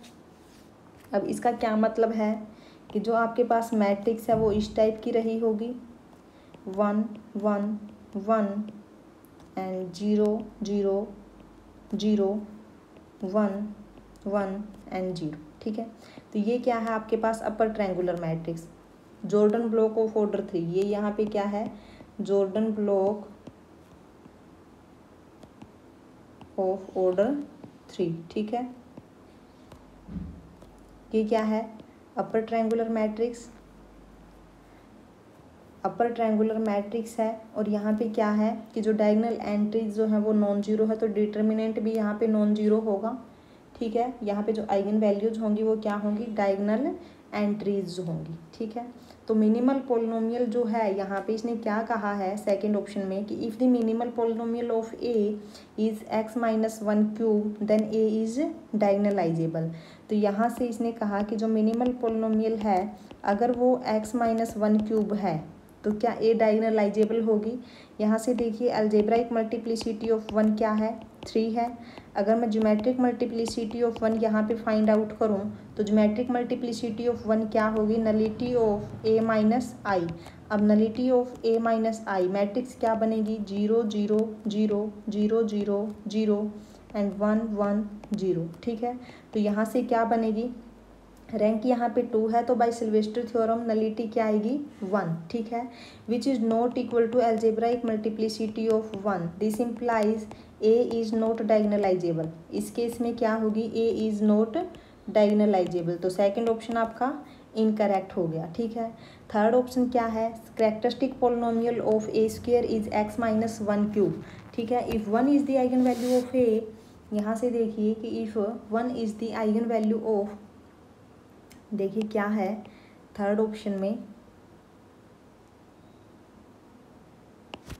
अब इसका क्या मतलब है कि जो आपके पास मैट्रिक्स है वो इस टाइप की रही होगी, 1 1 1 एंड 0 0 0 1 1 एंड 0, ठीक है। तो ये क्या है आपके पास, upper triangular matrix, Jordan block of order 3। ये यहाँ पे क्या है, जॉर्डन ब्लॉक ऑफ ऑर्डर 3, ठीक है। ये क्या है, अपर ट्रायंगुलर मैट्रिक्स, अपर ट्रायंगुलर मैट्रिक्स है। और यहाँ पे क्या है कि जो डायगोनल एंट्रीज जो है वो नॉन जीरो है, तो डिटर्मिनेंट भी यहाँ पे नॉन जीरो होगा, ठीक है। यहाँ पे जो आइगन वैल्यूज होंगी वो क्या होंगी, डायगोनल एंट्रीज होंगी, ठीक है। तो मिनिमल पोलिनोमियल जो है यहाँ पे इसने क्या कहा है सेकंड ऑप्शन में कि if the minimal polynomial of A is x-1³ then A is diagonalizable. तो यहाँ से इसने कहा कि जो मिनिमल पोलिनोमियल है अगर वो x-1³ है तो क्या ए डायगोनलाइजेबल होगी। यहाँ से देखिए अलजेब्राइक मल्टीप्लिसिटी ऑफ 1 क्या है, 3 है। अगर मैं ज्योमेट्रिक मल्टीप्लिसिटी ऑफ 1 यहाँ पे फाइंड आउट करूँ तो ज्योमेट्रिक मल्टीप्लिसिटी ऑफ 1 क्या होगी, नलिटी ऑफ a माइनस आई। अब nullity of a minus I matrix क्या बनेगी, 0 0 0 0 0 0 एंड 1 1 0, ठीक है। तो यहाँ से क्या बनेगी, रैंक यहाँ पे 2 है तो बाय सिल्वेस्टर थ्योरम नलिटी क्या आएगी 1, ठीक है। Which is not equal to algebraic multiplicity of 1, this implies A is not diagonalisable. इस केस में क्या होगी, ए इज़ नॉट डायगनलाइजेबल, तो सेकंड ऑप्शन आपका इनकरेक्ट हो गया, ठीक है। थर्ड ऑप्शन क्या है, characteristic polynomial of A square is x minus 1 cube, ठीक है। If 1 is the eigen value of A, यहाँ से देखिए कि if 1 is the eigen value of, देखिए क्या है थर्ड ऑप्शन में,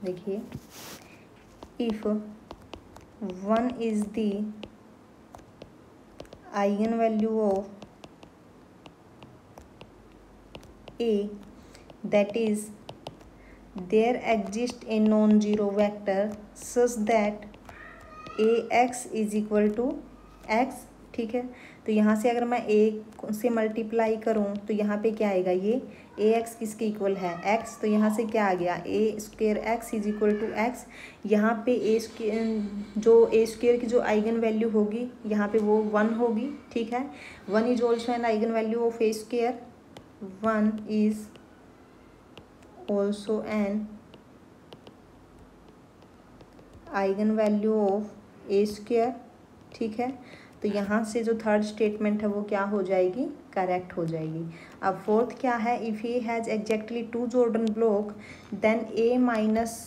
देखिए if 1 is the eigen value of A, that is there exist a non zero vector such that A x is equal to X, ठीक है। तो यहाँ से अगर मैं ए से मल्टीप्लाई करूँ तो यहाँ पे क्या आएगा, ये ए एक्स किसके इक्वल है एक्स, तो यहाँ से क्या आ गया A square x is equal to x. यहाँ पे ए स्क्वेयर की जो आइगन वैल्यू होगी यहाँ पे वो 1 होगी, ठीक है। 1 is also an eigen value of A square, 1 is also an eigen value of A square, ठीक है। तो यहाँ से जो थर्ड स्टेटमेंट है वो क्या हो जाएगी, करेक्ट हो जाएगी। अब फोर्थ क्या है, if A has exactly 2 Jordan block then A minus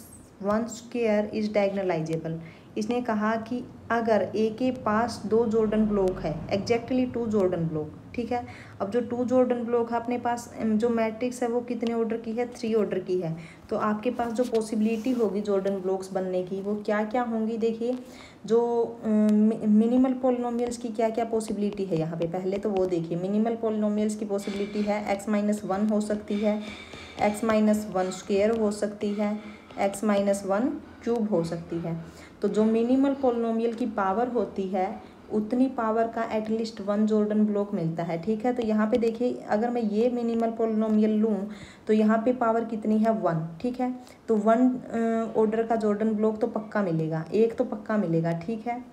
1 square is diagonalizable. इसने कहा कि अगर ए के पास 2 जॉर्डन ब्लॉक है, एग्जैक्टली 2 जॉर्डन ब्लॉक, ठीक है। अब जो 2 जॉर्डन ब्लॉक है अपने पास, जो मैट्रिक्स है वो कितने ऑर्डर की है, 3 ऑर्डर की है। तो आपके पास जो पॉसिबिलिटी होगी जॉर्डन ब्लॉक्स बनने की वो क्या क्या होंगी, देखिए जो मिनिमल पॉलिनोमियल्स की क्या क्या पॉसिबिलिटी है यहाँ पे, पहले तो वो देखिए। मिनिमल पॉलिनोमियल्स की पॉसिबिलिटी है x माइनस 1 हो सकती है, x माइनस 1 स्क्वेयर हो सकती है, x माइनस 1 क्यूब हो सकती है। तो जो मिनिमल पॉलिनोमियल की पावर होती है उतनी पावर का एटलीस्ट 1 जॉर्डन ब्लॉक मिलता है, ठीक है। तो यहाँ पे देखिए अगर मैं ये मिनिमल पॉलिनोमियल लूँ तो यहाँ पे पावर कितनी है 1, ठीक है। तो 1 ऑर्डर का जॉर्डन ब्लॉक तो पक्का मिलेगा, एक तो पक्का मिलेगा, ठीक है।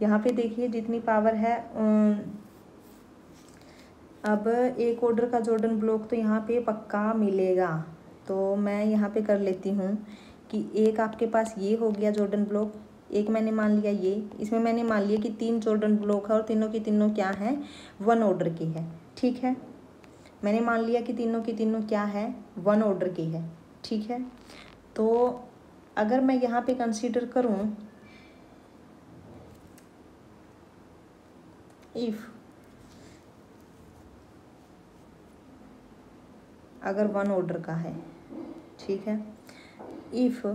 यहाँ पे देखिए जितनी पावर है, अब एक ऑर्डर का जॉर्डन ब्लॉक तो यहाँ पे पक्का मिलेगा। तो मैं यहाँ पे कर लेती हूँ कि एक आपके पास ये हो गया जॉर्डन ब्लॉक, एक मैंने मान लिया ये, इसमें मैंने मान लिया कि 3 जॉर्डन ब्लॉक है और तीनों की तीनों क्या है 1 ऑर्डर की है, ठीक है। मैंने मान लिया कि तीनों की तीनों क्या है 1 ऑर्डर की है, ठीक है। तो अगर मैं यहाँ पे कंसीडर करूँ इफ अगर 1 ऑर्डर का है, ठीक है, इफ़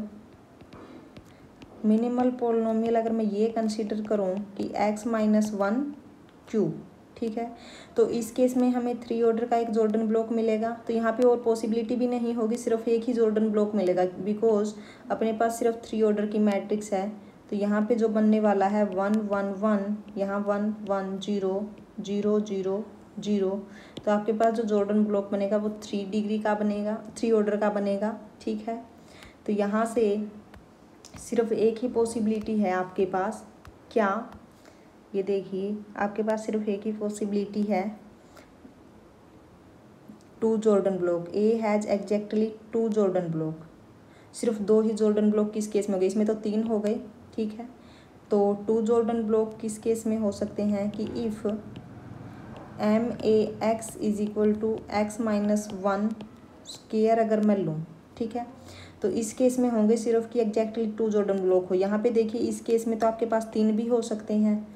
मिनिमल पॉलिनोमियल अगर मैं ये कंसीडर करूँ कि x माइनस 1 क्यूब, ठीक है। तो इस केस में हमें 3 ऑर्डर का एक जॉर्डन ब्लॉक मिलेगा। तो यहाँ पे और पॉसिबिलिटी भी नहीं होगी, सिर्फ एक ही जॉर्डन ब्लॉक मिलेगा बिकॉज अपने पास सिर्फ 3 ऑर्डर की मैट्रिक्स है। तो यहाँ पे जो बनने वाला है 1 1 1, यहाँ 1 1 0 0 0 0, तो आपके पास जो जॉर्डन ब्लॉक बनेगा वो 3 डिग्री का बनेगा, 3 ऑर्डर का बनेगा, ठीक है। तो यहाँ से सिर्फ एक ही पॉसिबिलिटी है आपके पास, क्या, ये देखिए आपके पास सिर्फ एक ही पॉसिबिलिटी है 2 Jordan block. A has exactly 2 Jordan block, सिर्फ 2 ही जॉर्डन ब्लॉक किस केस में हो गए, इसमें तो 3 हो गए, ठीक है। तो 2 जॉर्डन ब्लॉक किस केस में हो सकते हैं कि if M A x is equal to X minus 1 square अगर मैं लूँ, ठीक है। तो इस केस में होंगे सिर्फ कि एग्जैक्टली 2 जॉर्डन ब्लॉक हो। यहाँ पे देखिए इस केस में तो आपके पास 3 भी हो सकते हैं,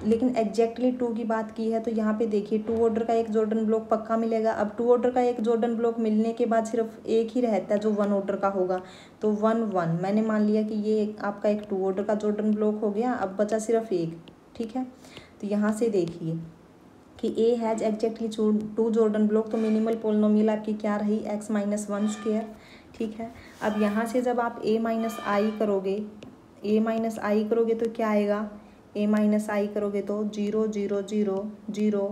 लेकिन एग्जैक्टली 2 की बात की है तो यहाँ पे देखिए 2 ऑर्डर का एक जॉर्डन ब्लॉक पक्का मिलेगा। अब 2 ऑर्डर का एक जॉर्डन ब्लॉक मिलने के बाद सिर्फ एक ही रहता है जो 1 ऑर्डर का होगा। तो 1 1 मैंने मान लिया कि ये आपका एक 2 ऑर्डर का जॉर्डन ब्लॉक हो गया, अब बचा सिर्फ एक, ठीक है। तो यहाँ से देखिए कि ए हैज़ एग्जैक्टली 2 जॉर्डन ब्लॉक, तो मिनिमल पॉलिनोमियल आपकी क्या रही x माइनस 1 स्क्वायर, ठीक है। अब यहाँ से जब आप a माइनस आई करोगे तो क्या आएगा, a माइनस आई करोगे तो 0 0 0 0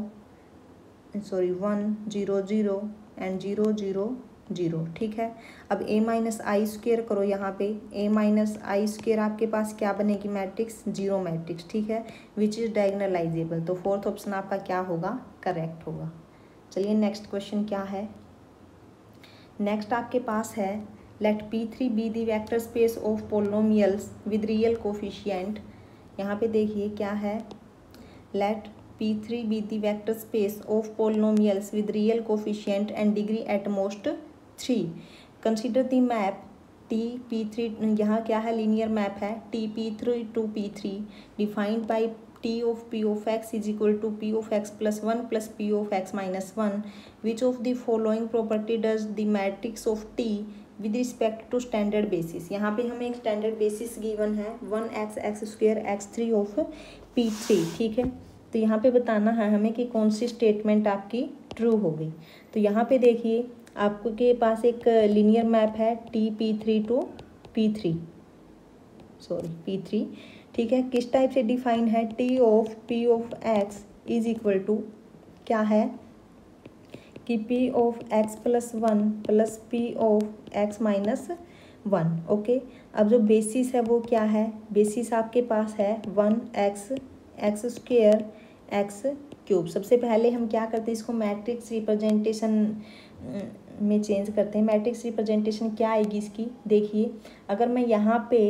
1 0 0 एंड 0 0 0, ठीक है। अब a माइनस आई स्क्वेयर करो यहाँ पे, a माइनस आई स्क्वेयर आपके पास क्या बनेगी मैट्रिक्स, 0 मैट्रिक्स, ठीक है, विच इज़ डायगोनलाइजेबल। तो फोर्थ ऑप्शन आपका क्या होगा, करेक्ट होगा। चलिए नेक्स्ट क्वेश्चन क्या है। नेक्स्ट आपके पास है let P3 be the vector space of polynomials with real coefficient. यहाँ पे देखिए क्या है, let P3 be the vector space of polynomials with real coefficient and degree at most 3. Consider the map TP3, यहाँ क्या है, लीनियर मैप है, TP3 to P3 defined by T of P of x is equal to P of x plus 1 plus P of x minus 1. Which of the following property does the matrix of T with respect to standard basis। यहाँ पे हमें एक स्टैंडर्ड बेसिस गिवन है 1x x square x3 of P3, ठीक है। तो यहाँ पे बताना है हमें कि कौन सी स्टेटमेंट आपकी ट्रू होगी। तो यहाँ पे देखिए आपको के पास एक लीनियर मैप है TP3 टू P3, P3, ठीक है। किस टाइप से डिफाइन है, T ऑफ P ऑफ x इज इक्वल टू क्या है कि P ऑफ x प्लस 1 प्लस P ऑफ x माइनस 1, ओके। अब जो बेसिस है वो क्या है, बेसिस आपके पास है 1x स्क्वेयर एक्स क्यूब। सबसे पहले हम क्या करते हैं, इसको मैट्रिक्स रिप्रेजेंटेशन में चेंज करते हैं। मैट्रिक्स रिप्रेजेंटेशन क्या आएगी इसकी, देखिए अगर मैं यहाँ पे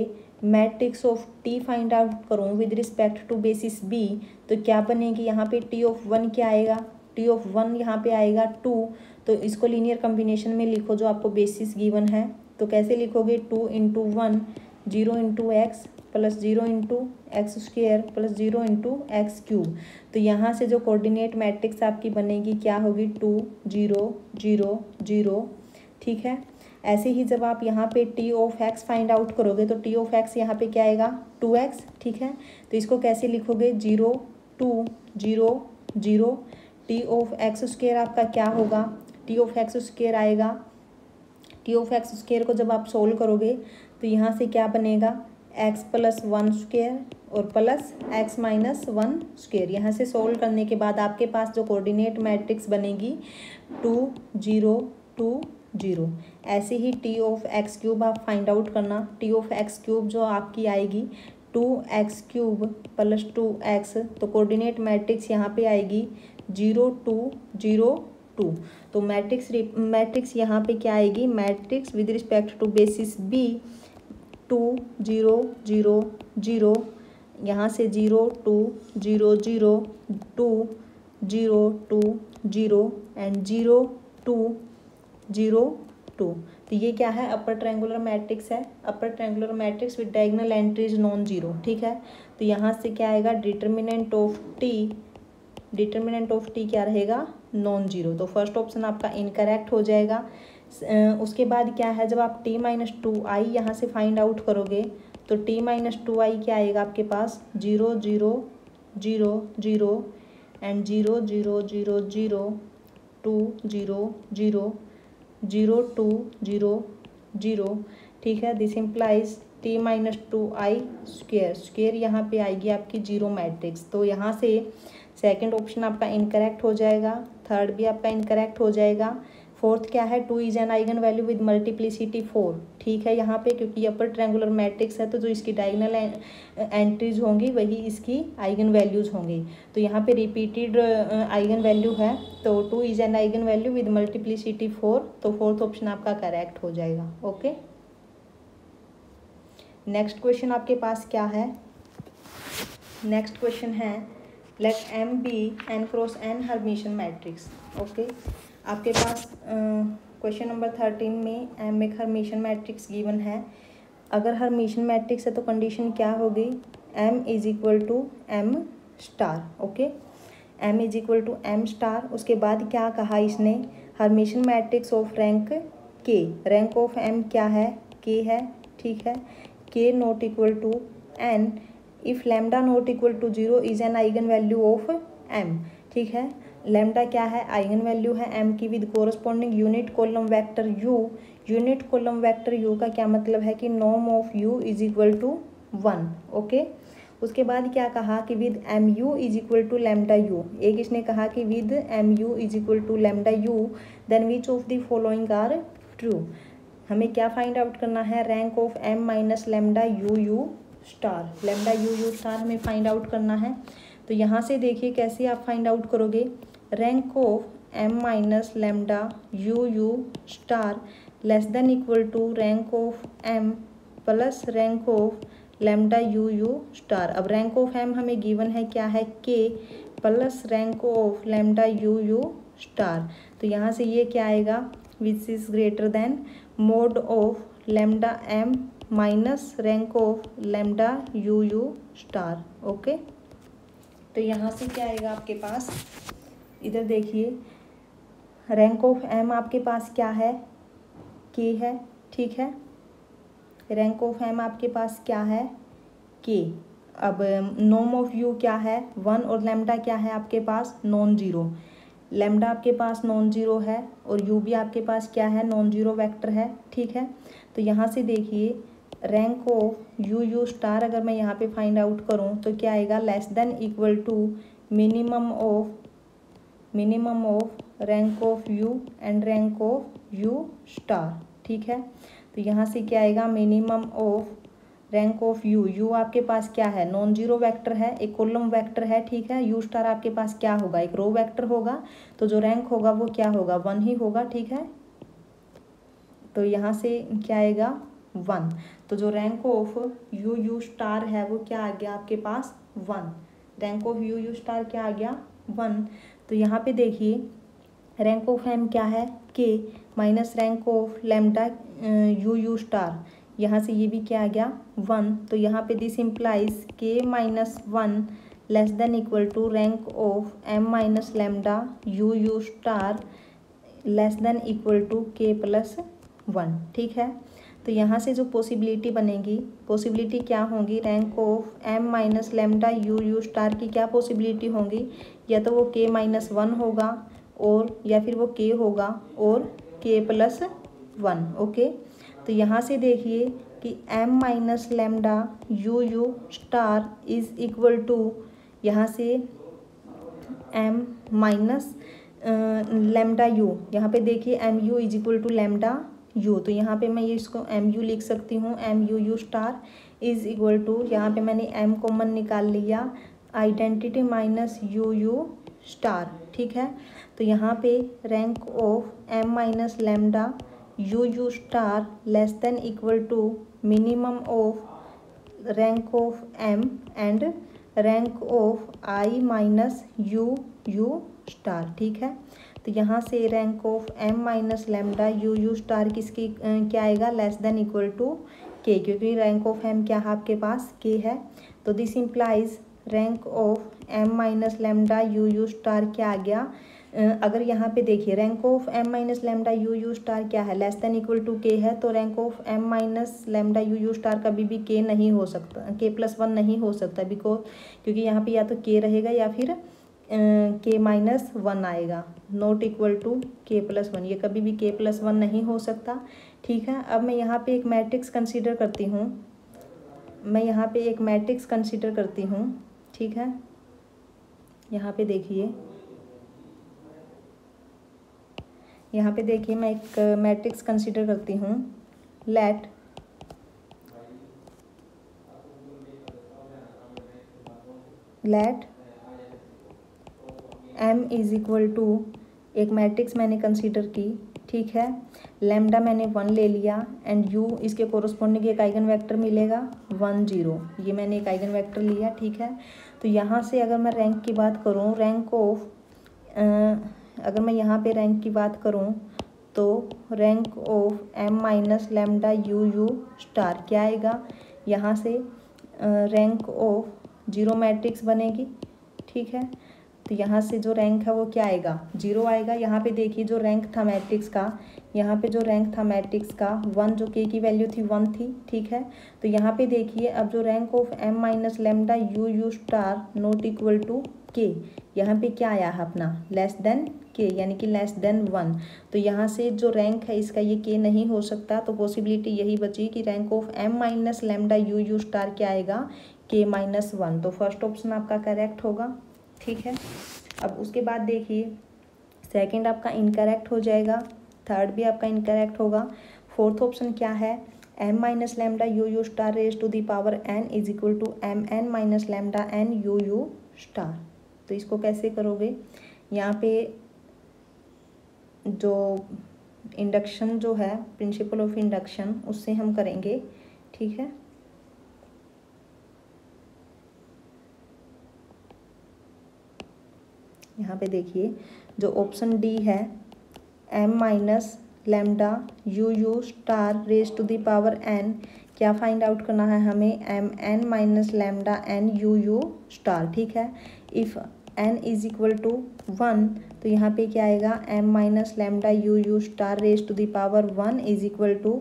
matrix of T find out करूँ with respect to basis B, तो क्या बनेगी, यहाँ पे टी ऑफ 1 क्या आएगा, टी ऑफ 1 यहाँ पे आएगा 2। तो इसको लीनियर कॉम्बिनेशन में लिखो जो आपको बेसिस गिवन है। तो कैसे लिखोगे, 2 into 1 0 into x plus 0 into x square plus 0 into x cube. तो यहाँ से जो कोऑर्डिनेट मैट्रिक्स आपकी बनेगी क्या होगी, 2 0 0 0, ठीक है। ऐसे ही जब आप यहाँ पे T of x find out करोगे तो टी ऑफ एक्स यहाँ पे क्या आएगा, 2x, ठीक है। तो इसको कैसे लिखोगे, 0 2 0 0। टी ऑफ एक्स स्क्वेयर आपका क्या होगा, टी ऑफ एक्स स्क्वेयर आएगा, टी ऑफ एक्स स्क्वेयर को जब आप सोल्व करोगे तो यहाँ से क्या बनेगा, x प्लस 1 स्क्वेयर और प्लस x माइनस 1 स्क्वेयर। यहाँ से सोल्व करने के बाद आपके पास जो कोऑर्डिनेट मैट्रिक्स बनेगी 2 0 2 0। ऐसे ही टी ऑफ एक्स क्यूब आप फाइंड आउट करना, टी ऑफ एक्स क्यूब जो आपकी आएगी 2x क्यूब प्लस 2x। तो कोऑर्डिनेट मैट्रिक्स यहाँ पे आएगी 0 2 0 2। तो मैट्रिक्स यहाँ पे क्या आएगी, matrix with respect to basis B 2 0 0 0, यहाँ से 0 2 0 0 2 0 2 0 एंड 0 2 0 2। तो ये क्या है, अपर ट्रायंगुलर मैट्रिक्स है, अपर triangular matrix with diagonal entries non zero, ठीक है। तो यहाँ से क्या आएगा, डिटर्मिनेंट ऑफ टी क्या रहेगा, नॉन जीरो। तो फर्स्ट ऑप्शन आपका इनकरेक्ट हो जाएगा। उसके बाद क्या है, जब आप t माइनस 2i यहाँ से फाइंड आउट करोगे तो t माइनस 2i क्या आएगा आपके पास, 0 0 0 0 एंड 0 0 0 0 2 0 0 0 2 0 0, ठीक है। This implies t minus 2i square यहाँ पे आएगी आपकी 0 मैट्रिक्स। तो यहाँ से सेकंड ऑप्शन आपका इनकरेक्ट हो जाएगा, थर्ड भी आपका इनकरेक्ट हो जाएगा। फोर्थ क्या है, 2 is an eigen value with multiplicity 4, ठीक है। यहाँ पे क्योंकि अपर ट्रायंगुलर मैट्रिक्स है तो जो इसकी डायगोनल एंट्रीज होंगी वही इसकी आइगन वैल्यूज होंगी। तो यहाँ पे रिपीटेड आइगन वैल्यू है, तो 2 is an eigen value with multiplicity 4। तो फोर्थ ऑप्शन आपका करेक्ट हो जाएगा, ओके। नेक्स्ट क्वेश्चन आपके पास क्या है, नेक्स्ट क्वेश्चन है let M be n cross n Hermitian matrix, okay. आपके पास क्वेश्चन नंबर 13 में M एक हर्मिशियन मैट्रिक्स गिवन है। अगर हर्मिशियन मैट्रिक्स है तो कंडीशन क्या होगी, M is equal to M star, okay. M is equal to M star. उसके बाद क्या कहा इसने, Hermitian matrix of rank K, rank of M क्या है, K है, ठीक है। K not equal to N if lambda not equal to 0 is an eigen value of M, ठीक है। लैम्डा क्या है, आइगन वैल्यू है M की with corresponding unit column vector U। Unit column vector U का क्या मतलब है कि norm of U is equal to 1, okay. उसके बाद क्या कहा कि with MU is equal to lambda U। एक इसने कहा कि with MU is equal to lambda U then which of the following are true. हमें क्या फाइंड आउट करना है, rank of m minus lambda U U star, lambda U U star हमें फाइंड आउट करना है। तो यहाँ से देखिए कैसे आप फाइंड आउट करोगे, rank of m minus lambda U U star less than equal to rank of m plus rank of lambda U U star. अब रैंक ऑफ m हमें गिवन है क्या है, k plus rank of lambda U U star. तो यहाँ से ये क्या आएगा, which is greater than mod of lambda m minus rank of lambda U U star. Okay, तो यहाँ से क्या आएगा आपके पास, इधर देखिए रैंक ऑफ m आपके पास क्या है, k है, ठीक है। रैंक ऑफ m आपके पास क्या है, k। अब नॉर्म ऑफ u क्या है 1 और लेमडा क्या है आपके पास नॉन जीरो। लेमडा आपके पास नॉन जीरो है और u भी आपके पास क्या है, नॉन जीरो वेक्टर है, ठीक है। तो यहाँ से देखिए rank of U U star अगर मैं यहाँ पे फाइंड आउट करूँ तो क्या आएगा, less than equal to minimum of rank of U and rank of U star, ठीक है। तो यहाँ से क्या आएगा, minimum of rank of U, U आपके पास क्या है, नॉन जीरो वेक्टर है, एक कॉलम वेक्टर है, ठीक है। यू स्टार आपके पास क्या होगा, एक रो वेक्टर होगा, तो जो रैंक होगा वो क्या होगा, 1 ही होगा, ठीक है। तो यहाँ से क्या आएगा 1। तो जो rank of U U star है वो क्या आ गया आपके पास 1, rank of U U star क्या आ गया 1। तो यहाँ पे देखिए रैंक ऑफ m क्या है, k minus rank of lambda U U star, यहाँ से ये भी क्या आ गया 1। तो यहाँ पे this implies k minus 1 less than equal to rank of m minus lambda U U star less than equal to k plus 1, ठीक है। तो यहाँ से जो पॉसिबिलिटी बनेगी, पॉसिबिलिटी क्या होंगी, rank of m minus lambda U U star की क्या पॉसिबिलिटी होंगी, या तो वो k माइनस 1 होगा और या फिर वो k होगा और k प्लस 1। ओके, तो यहाँ से देखिए कि m minus lambda U U star is equal to, यहाँ से m माइनस लेमडा यू, यहाँ पे देखिए M U is equal to lambda U. तो यहाँ पे मैं ये इसको एम यू लिख सकती हूँ, M U U star is equal to, यहाँ पे मैंने एम कॉमन निकाल लिया, identity minus U U star, ठीक है। तो यहाँ पे rank of M minus lambda U U star less than equal to minimum of rank of M and rank of I minus U U star, ठीक है। तो यहाँ से rank of m minus lambda U U star किसकी क्या आएगा, less than equal to k, क्योंकि रैंक ऑफ m क्या है आपके पास k है। तो this implies rank of m minus lambda U U star क्या आ गया, अगर यहाँ पे देखिए rank of m minus lambda U U star क्या है, less than equal to k है, तो rank of m minus lambda U U star कभी भी k नहीं हो सकता, k प्लस 1 नहीं हो सकता, बिकॉज क्योंकि यहाँ पे या तो k रहेगा या फिर k माइनस 1 आएगा, not equal to k plus 1, ये कभी भी k प्लस 1 नहीं हो सकता, ठीक है। अब मैं यहाँ पे एक मैट्रिक्स कंसीडर करती हूँ, ठीक है। यहाँ पे देखिए मैं एक मैट्रिक्स कंसीडर करती हूँ, let m is equal to, एक मैट्रिक्स मैंने कंसीडर की, ठीक है। लेमडा मैंने 1 ले लिया एंड u इसके कोरस्पॉन्डिंग एक आइगन वेक्टर मिलेगा 1 0, ये मैंने एक आइगन वेक्टर लिया, ठीक है। तो यहाँ से अगर मैं रैंक की बात करूँ, रैंक ऑफ अगर मैं यहाँ पे रैंक की बात करूँ तो rank of m minus lambda U U star क्या आएगा, यहाँ से रैंक ऑफ 0 मैट्रिक्स बनेगी, ठीक है। तो यहाँ से जो रैंक है वो क्या आएगा 0 आएगा। यहाँ पे देखिए जो रैंक था मैट्रिक्स का, यहाँ पे जो रैंक था मैट्रिक्स का 1, जो k की वैल्यू थी 1 थी, ठीक है। तो यहाँ पे देखिए अब जो rank of m minus lambda U U star not equal to k, यहाँ पे क्या आया है अपना लेस देन k, यानी कि लेस देन 1। तो यहाँ से जो रैंक है इसका ये k नहीं हो सकता, तो पॉसिबिलिटी यही बची कि rank of m minus lambda U U star क्या आएगा k माइनस 1। तो फर्स्ट ऑप्शन आपका करेक्ट होगा, ठीक है। अब उसके बाद देखिए सेकंड आपका इनकरेक्ट हो जाएगा, थर्ड भी आपका इनकरेक्ट होगा। फोर्थ ऑप्शन क्या है, m minus lambda U U star raise to the power n is equal to M N minus lambda n U U star. तो इसको कैसे करोगे, यहाँ पे जो इंडक्शन जो है, प्रिंसिपल ऑफ इंडक्शन, उससे हम करेंगे, ठीक है। यहाँ पे देखिए जो ऑप्शन डी है, m minus lambda U U star raise to the power n, क्या फाइंड आउट करना है हमें, M N minus lambda n U U star, ठीक है। If n is equal to 1 तो यहाँ पे क्या आएगा, m minus lambda U U star raise to the power 1 is equal to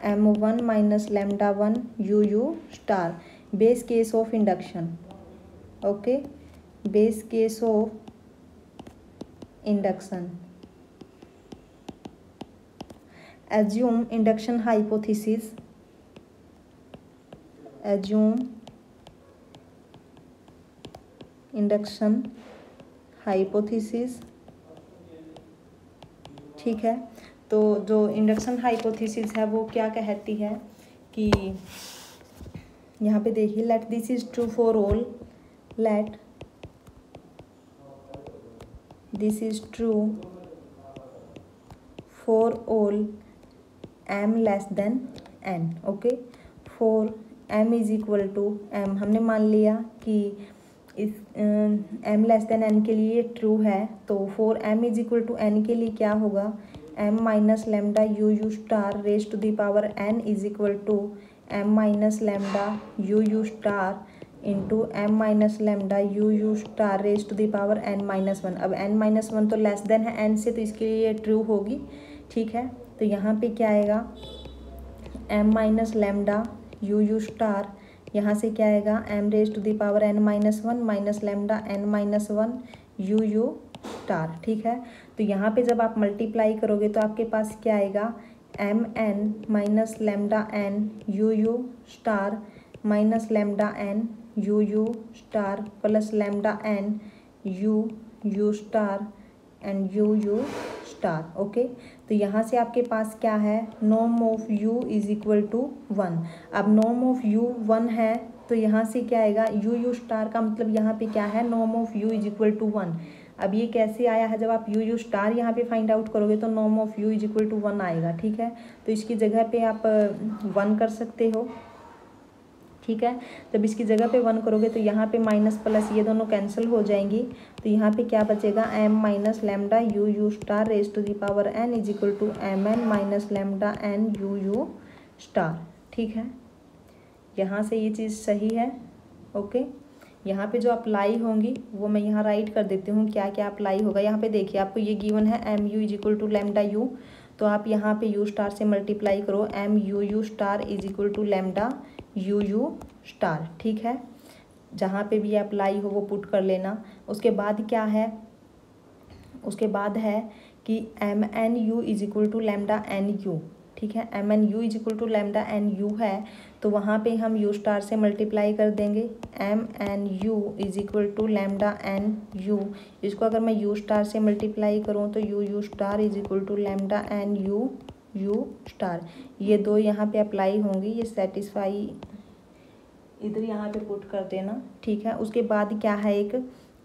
m1 minus lambda 1 U U star. Base case of induction, okay, base case of induction, assume induction hypothesis, assume induction hypothesis, ठीक है। तो जो इंडक्शन हाइपोथेसिस है वो क्या कहती है कि यहाँ पे देखिए, let this is true for all, let this is true for all m less than n, okay. For m is equal to m, हमने मान लिया कि इस m लेस देन n के लिए ट्रू है, तो for m is equal to n के लिए क्या होगा, m minus lambda U U star raise to the power n is equal to m minus lambda U U star into m minus lambda U U star raise to the power n minus 1। अब n माइनस 1 तो लेस देन है n से, तो इसके लिए ट्रू होगी, ठीक है। तो यहाँ पे क्या आएगा, m minus lambda U U star, यहाँ से क्या आएगा, m raise to the power n minus 1 minus lambda n minus 1 U U star, ठीक है। तो यहाँ पे जब आप मल्टीप्लाई करोगे तो आपके पास क्या आएगा, m n minus lambda n U U star minus lambda n U U star plus lambda n U U star and U U star, okay. तो यहाँ से आपके पास क्या है, norm of u is equal to 1। अब नॉर्म ऑफ u 1 है तो यहाँ से क्या आएगा, यू यू स्टार का मतलब यहाँ पे क्या है, norm of u is equal to 1। अब ये कैसे आया है, जब आप यू यू स्टार यहाँ पे फाइंड आउट करोगे तो norm of u is equal to 1 आएगा, ठीक है। तो इसकी जगह पे आप 1 कर सकते हो, ठीक है। जब इसकी जगह पे 1 करोगे तो यहाँ पे माइनस प्लस ये दोनों कैंसिल हो जाएंगी, तो यहाँ पे क्या बचेगा, m minus lambda U U star raise to the power n is equal to M N minus lambda n U U star, ठीक है। यहाँ से ये चीज़ सही है, ओके। यहाँ पे जो अप्लाई होंगी वो मैं यहाँ राइट कर देती हूँ, क्या क्या अप्लाई होगा। यहाँ पे देखिए आपको ये गिवन है m u is equal to lambda u, तो आप यहाँ पे u स्टार से मल्टीप्लाई करो, m U U star is equal to lambda U U star, ठीक है। जहाँ पे भी अप्लाई हो वो पुट कर लेना। उसके बाद क्या है, उसके बाद है कि M N U is equal to lambda N U, ठीक है। M N U is equal to lambda N U है, तो वहाँ पे हम यू स्टार से मल्टीप्लाई कर देंगे, M N U is equal to lambda N U. इसको अगर मैं यू स्टार से मल्टीप्लाई करूँ तो U U star is equal to lambda N U U star. ये दो यहाँ पे अप्लाई होंगी, ये सेटिस्फाई इधर यहाँ पे पुट कर देना, ठीक है। उसके बाद क्या है एक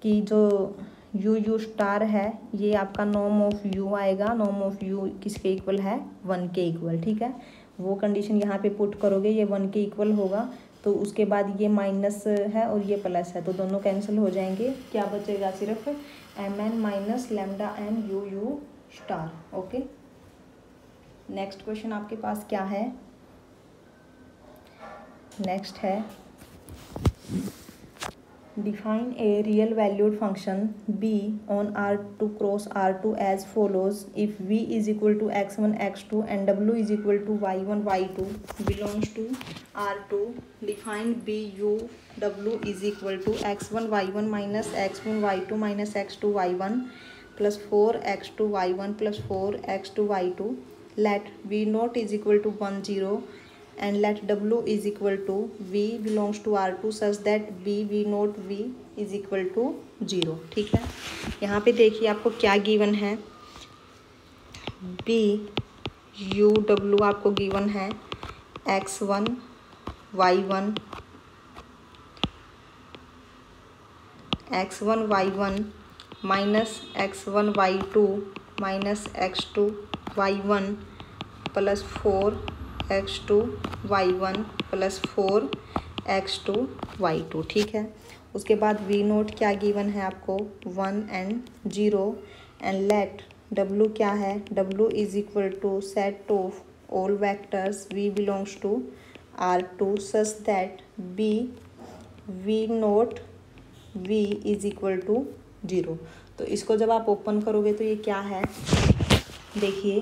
कि जो यू यू स्टार है ये आपका नॉर्म ऑफ यू आएगा, नॉर्म ऑफ यू किसके इक्वल है, 1 के इक्वल, ठीक है। वो कंडीशन यहाँ पे पुट करोगे, ये 1 के इक्वल होगा, तो उसके बाद ये माइनस है और ये प्लस है, तो दोनों कैंसिल हो जाएंगे। क्या बचेगा, सिर्फ M N minus lambda N U U star, okay. Next question आपके पास क्या है, नेक्स्ट है define a real valued function b on R2 cross R2 as follows if v is equal to x1 x2 and w is equal to y1 y2 belongs to R2। Define b u w is equal to x1 y1 minus x1 y2 minus x2 y1 plus 4x2 y1 plus 4x2 y2। Let v naught is equal to 1 0 and let w is equal to v belongs to R2 such that v note v is equal to 0, ठीक है। यहाँ पे देखिए आपको क्या गिवन है, बी यू डब्ल्यू आपको गिवन है x1 y1 minus x1 y2 minus x2 y1 plus 4x2 y1 plus 4x2 y2, ठीक है। उसके बाद वी नोट क्या गिवन है आपको 1 एंड 0 एंड लेट डब्ल्यू क्या है, W is equal to set of all vectors V belongs to R2 such that V naught v is equal to 0। तो इसको जब आप ओपन करोगे तो ये क्या है, देखिए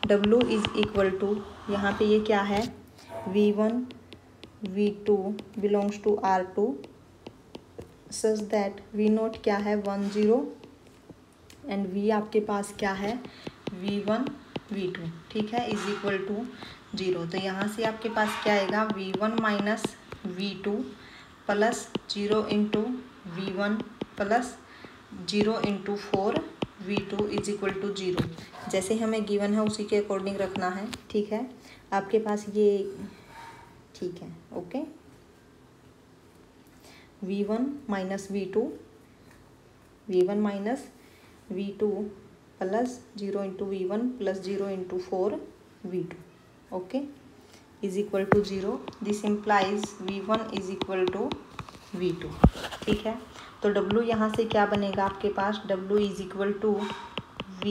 w इज इक्वल टू, यहाँ पे ये क्या है v1 v2 belongs to R2 such that V naught क्या है 1 0 एंड v आपके पास क्या है v1 v2, ठीक है, इज इक्वल टू 0। तो यहाँ से आपके पास क्या आएगा v1 minus v2 plus 0 into v1 plus 0 into 4 v2 is equal to 0। जैसे हमें गिवन है उसी के अकॉर्डिंग रखना है, ठीक है। आपके पास ये ठीक है, okay. v1 minus v2 plus 0 into v1 plus 0 into 4 v2, okay, is equal to 0। This implies v1 is equal to v2, ठीक है। तो w यहाँ से क्या बनेगा आपके पास, w is equal to v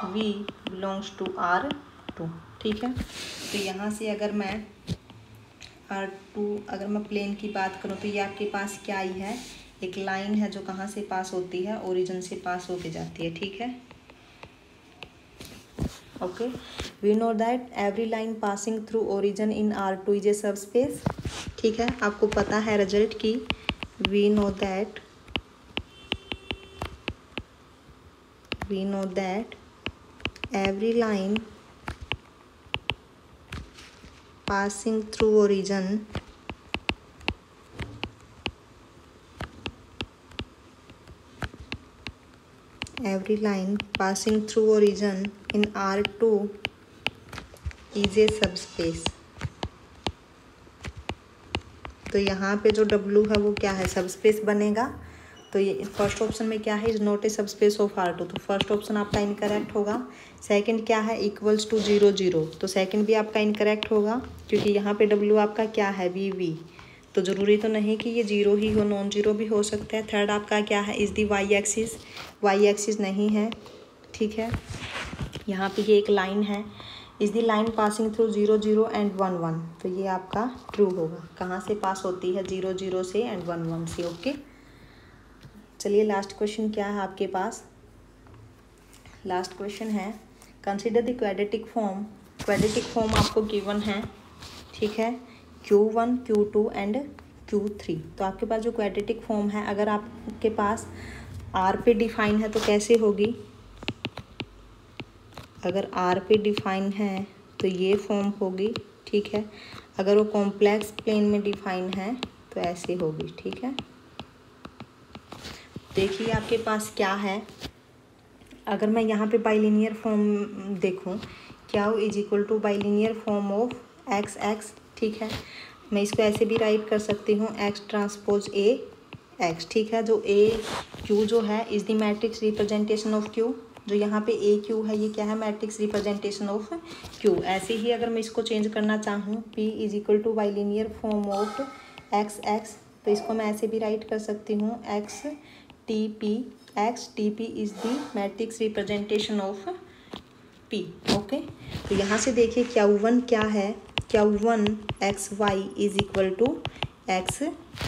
belongs to R2, ठीक है। तो यहाँ से अगर मैं R2 अगर मैं प्लेन की बात करूँ तो ये आपके पास क्या आई है, एक लाइन है जो कहाँ से पास होती है, ओरिजिन से पास होके जाती है, ठीक है, okay. We know that every line passing through origin in R2 is a subspace, ठीक है। आपको पता है रिजल्ट की, we know that every line passing through origin in R2 is a subspace। तो यहाँ पे जो W है वो क्या है, सबस्पेस बनेगा। तो ये फर्स्ट ऑप्शन में क्या है, is not a subspace of R2, तो फर्स्ट ऑप्शन आपका इनकरेक्ट होगा। सेकंड क्या है, इक्वल्स टू 0 0, तो सेकंड भी आपका इनकरेक्ट होगा क्योंकि यहाँ पे W आपका क्या है V, तो ज़रूरी तो नहीं कि ये 0 ही हो, नॉन जीरो भी हो सकता है। थर्ड आपका क्या है, इज़ दी वाई एक्सिस नहीं है, ठीक है। यहाँ पे ये एक लाइन है, is the line passing through 0 0 and 1 1, तो ये आपका ट्रू होगा। कहाँ से पास होती है, 0 0 से एंड 1 1 से, ओके। चलिए लास्ट क्वेश्चन क्या है आपके पास, लास्ट क्वेश्चन है कंसिडर द क्वाड्रेटिक फॉर्म आपको गिवन है, ठीक है, Q1 Q2 एंड Q3। तो आपके पास जो क्वाड्रेटिक फॉर्म है, अगर आपके पास R पे डिफाइन है तो कैसे होगी, अगर R पे डिफाइन है तो ये फॉर्म होगी, ठीक है। अगर वो कॉम्प्लेक्स प्लेन में डिफाइन है तो ऐसे होगी, ठीक है। देखिए आपके पास क्या है, अगर मैं यहाँ पे बाइलिनियर फॉर्म देखूँ, क्या वो is equal to bilinear form of X X, ठीक है। मैं इसको ऐसे भी राइट कर सकती हूँ, एक्स ट्रांसपोज ए एक्स, ठीक है। जो ए क्यू जो है is the matrix representation of Q, जो यहाँ पे ए क्यू है ये क्या है, मैट्रिक्स रिप्रेजेंटेशन ऑफ क्यू। ऐसे ही अगर मैं इसको चेंज करना चाहूँ, P is equal to bilinear form of X X, तो इसको मैं ऐसे भी राइट कर सकती हूँ, X T P is the matrix representation of P, okay. तो यहाँ से देखिए Q1 क्या है, Q1 X Y is equal to x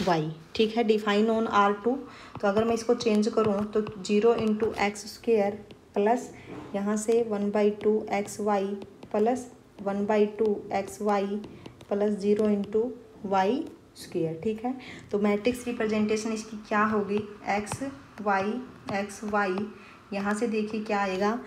Y, ठीक है, डिफाइन ऑन R2। तो अगर मैं इसको चेंज करूँ तो 0 इंटू एक्स स्क्वेयर प्लस यहाँ से 1/2 x y plus 1/2 x y plus 0 into y square, ठीक है। तो मैट्रिक्स रिप्रेजेंटेशन इसकी क्या होगी, एक्स वाई, यहाँ से देखिए क्या आएगा,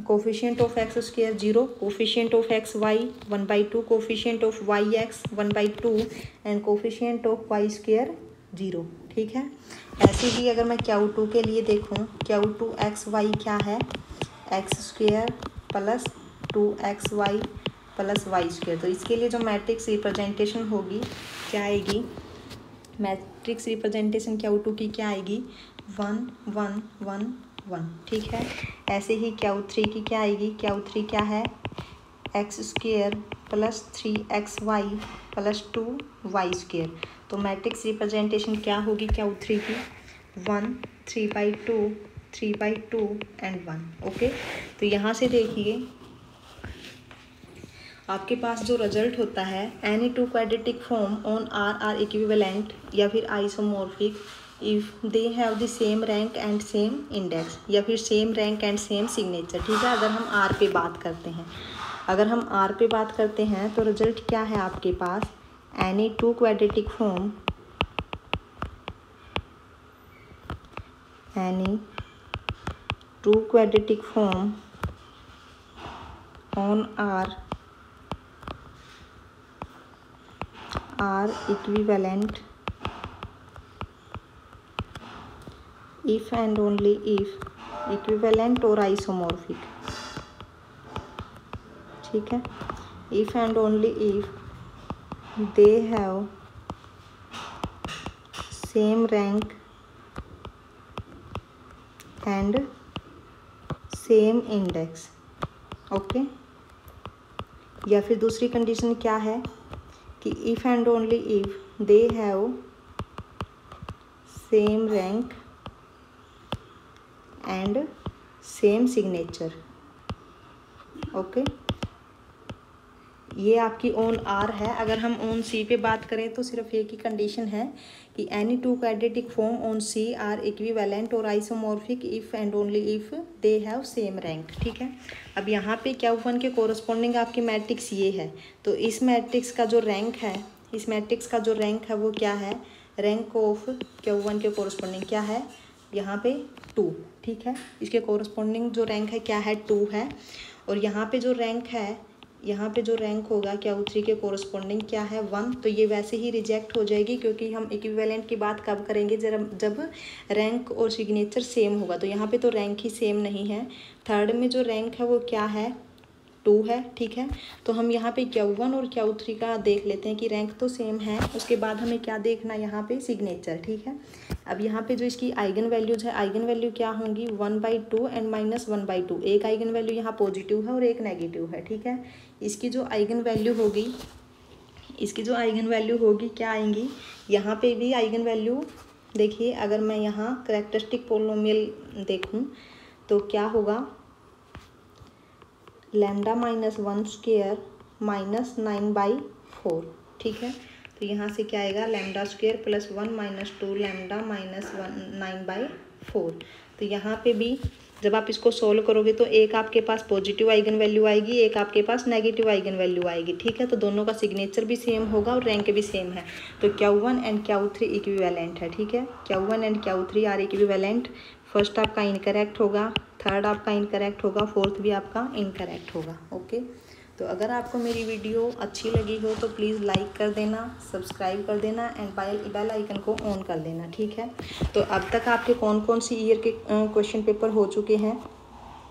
coefficient of x square 0, coefficient of x y 1/2, coefficient of y x 1/2 and coefficient of y square 0, ठीक है। ऐसे ही अगर मैं Q2 के लिए देखूँ, Q2 एक्स वाई क्या है, x square plus 2xy plus y square. तो इसके लिए जो मैट्रिक्स रिप्रेजेंटेशन होगी क्या आएगी, मैट्रिक्स रिप्रेजेंटेशन Q2 की क्या आएगी, 1 1 1 1, ठीक है। ऐसे ही Q3 की क्या आएगी, Q3 क्या है, x square plus 3xy plus 2y square. तो मैट्रिक्स रिप्रेजेंटेशन क्या होगी Q3 की, 1 3/2 3/2 एंड 1। ओके, तो यहाँ से देखिए आपके पास जो रिजल्ट होता है, any two quadratic form on are equivalent या फिर isomorphic if they have the same rank and same index या फिर same rank and same signature, ठीक है। अगर हम आर पे बात करते हैं, अगर हम आर पे बात करते हैं तो रिजल्ट क्या है आपके पास, any two quadratic form, any two quadratic form on R equivalent if and only if equivalent or isomorphic, ठीक है। if and only if they have same rank and same index, okay. या फिर दूसरी कंडीशन क्या है कि if and only if they have same rank and same signature, okay. ये आपकी ऑन आर है। अगर हम ऑन सी पे बात करें तो सिर्फ एक ही कंडीशन है कि any two quadratic form on C R equivalent और isomorphic if and only if they have same rank, ठीक है। अब यहाँ पे Q1 के कोरस्पॉन्डिंग आपकी मैट्रिक्स ये है, तो इस मैट्रिक्स का जो रैंक है, इस मैट्रिक्स का जो रैंक है वो क्या है, रैंक ऑफ Q1 के कोरस्पॉन्डिंग क्या है, यहाँ पे 2, ठीक है। इसके कोरस्पॉन्डिंग जो रैंक है क्या है, 2 है। और यहाँ पे जो रैंक है, यहाँ पे जो रैंक होगा Q3 के कोरस्पॉन्डिंग क्या है, 1। तो ये वैसे ही रिजेक्ट हो जाएगी क्योंकि हम इक्विवेलेंट की बात कब करेंगे, जब रैंक और सिग्नेचर सेम होगा। तो यहाँ पे तो रैंक ही सेम नहीं है। थर्ड में जो रैंक है वो क्या है, 2 है, ठीक है। तो हम यहाँ पे Q1 और Q3 का देख लेते हैं कि रैंक तो सेम है, उसके बाद हमें क्या देखना है, यहाँ पे सिग्नेचर, ठीक है। अब यहाँ पे जो इसकी आइगन वैल्यूज है, आइगन वैल्यू क्या होंगी, 1/2 एंड -1/2। एक आइगन वैल्यू यहाँ पॉजिटिव है और एक नेगेटिव है, ठीक है। इसकी जो आइगन वैल्यू होगी, इसकी जो आइगन वैल्यू होगी क्या आएंगी, यहाँ पे भी आइगन वैल्यू देखिए। अगर मैं यहाँ कैरेक्टरिस्टिक पोलिनोमियल देखूँ तो क्या होगा, लैम्डा -1 स्क्वायर -9/4, ठीक है। तो यहाँ से क्या आएगा, लैम्डा स्क्वायर प्लस 1 - 2 लैम्डा -9/4। तो यहाँ पे भी जब आप इसको सोल्व करोगे तो एक आपके पास पॉजिटिव आइगन वैल्यू आएगी, एक आपके पास नेगेटिव आइगन वैल्यू आएगी, ठीक है। तो दोनों का सिग्नेचर भी सेम होगा और रैंक भी सेम है। तो Q1 एंड Q3 इक्विवेलेंट है, ठीक है। Q1 and Q3 are equivalent. First आपका इनकरेक्ट होगा, थर्ड आपका इनकरेक्ट होगा, फोर्थ भी आपका इनकरेक्ट होगा, ओके। तो अगर आपको मेरी वीडियो अच्छी लगी हो तो प्लीज़ लाइक कर देना, सब्सक्राइब कर देना एंड बेल आइकन को ऑन कर देना, ठीक है। तो अब तक आपके कौन कौन सी ईयर के क्वेश्चन पेपर हो चुके हैं,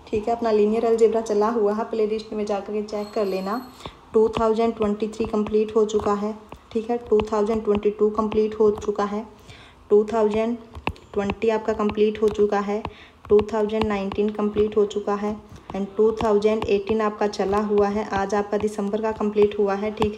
ठीक है। अपना लीनियर अलजेब्रा चला हुआ है, प्ले लिस्ट में जाकर के चेक कर लेना। 2023 कंप्लीट हो चुका है, ठीक है। 2022 कंप्लीट हो चुका है, 2020 आपका कंप्लीट हो चुका है, 2019 कंप्लीट हो चुका है एंड 2018 आपका चला हुआ है। आज आपका दिसंबर का कंप्लीट हुआ है, ठीक है।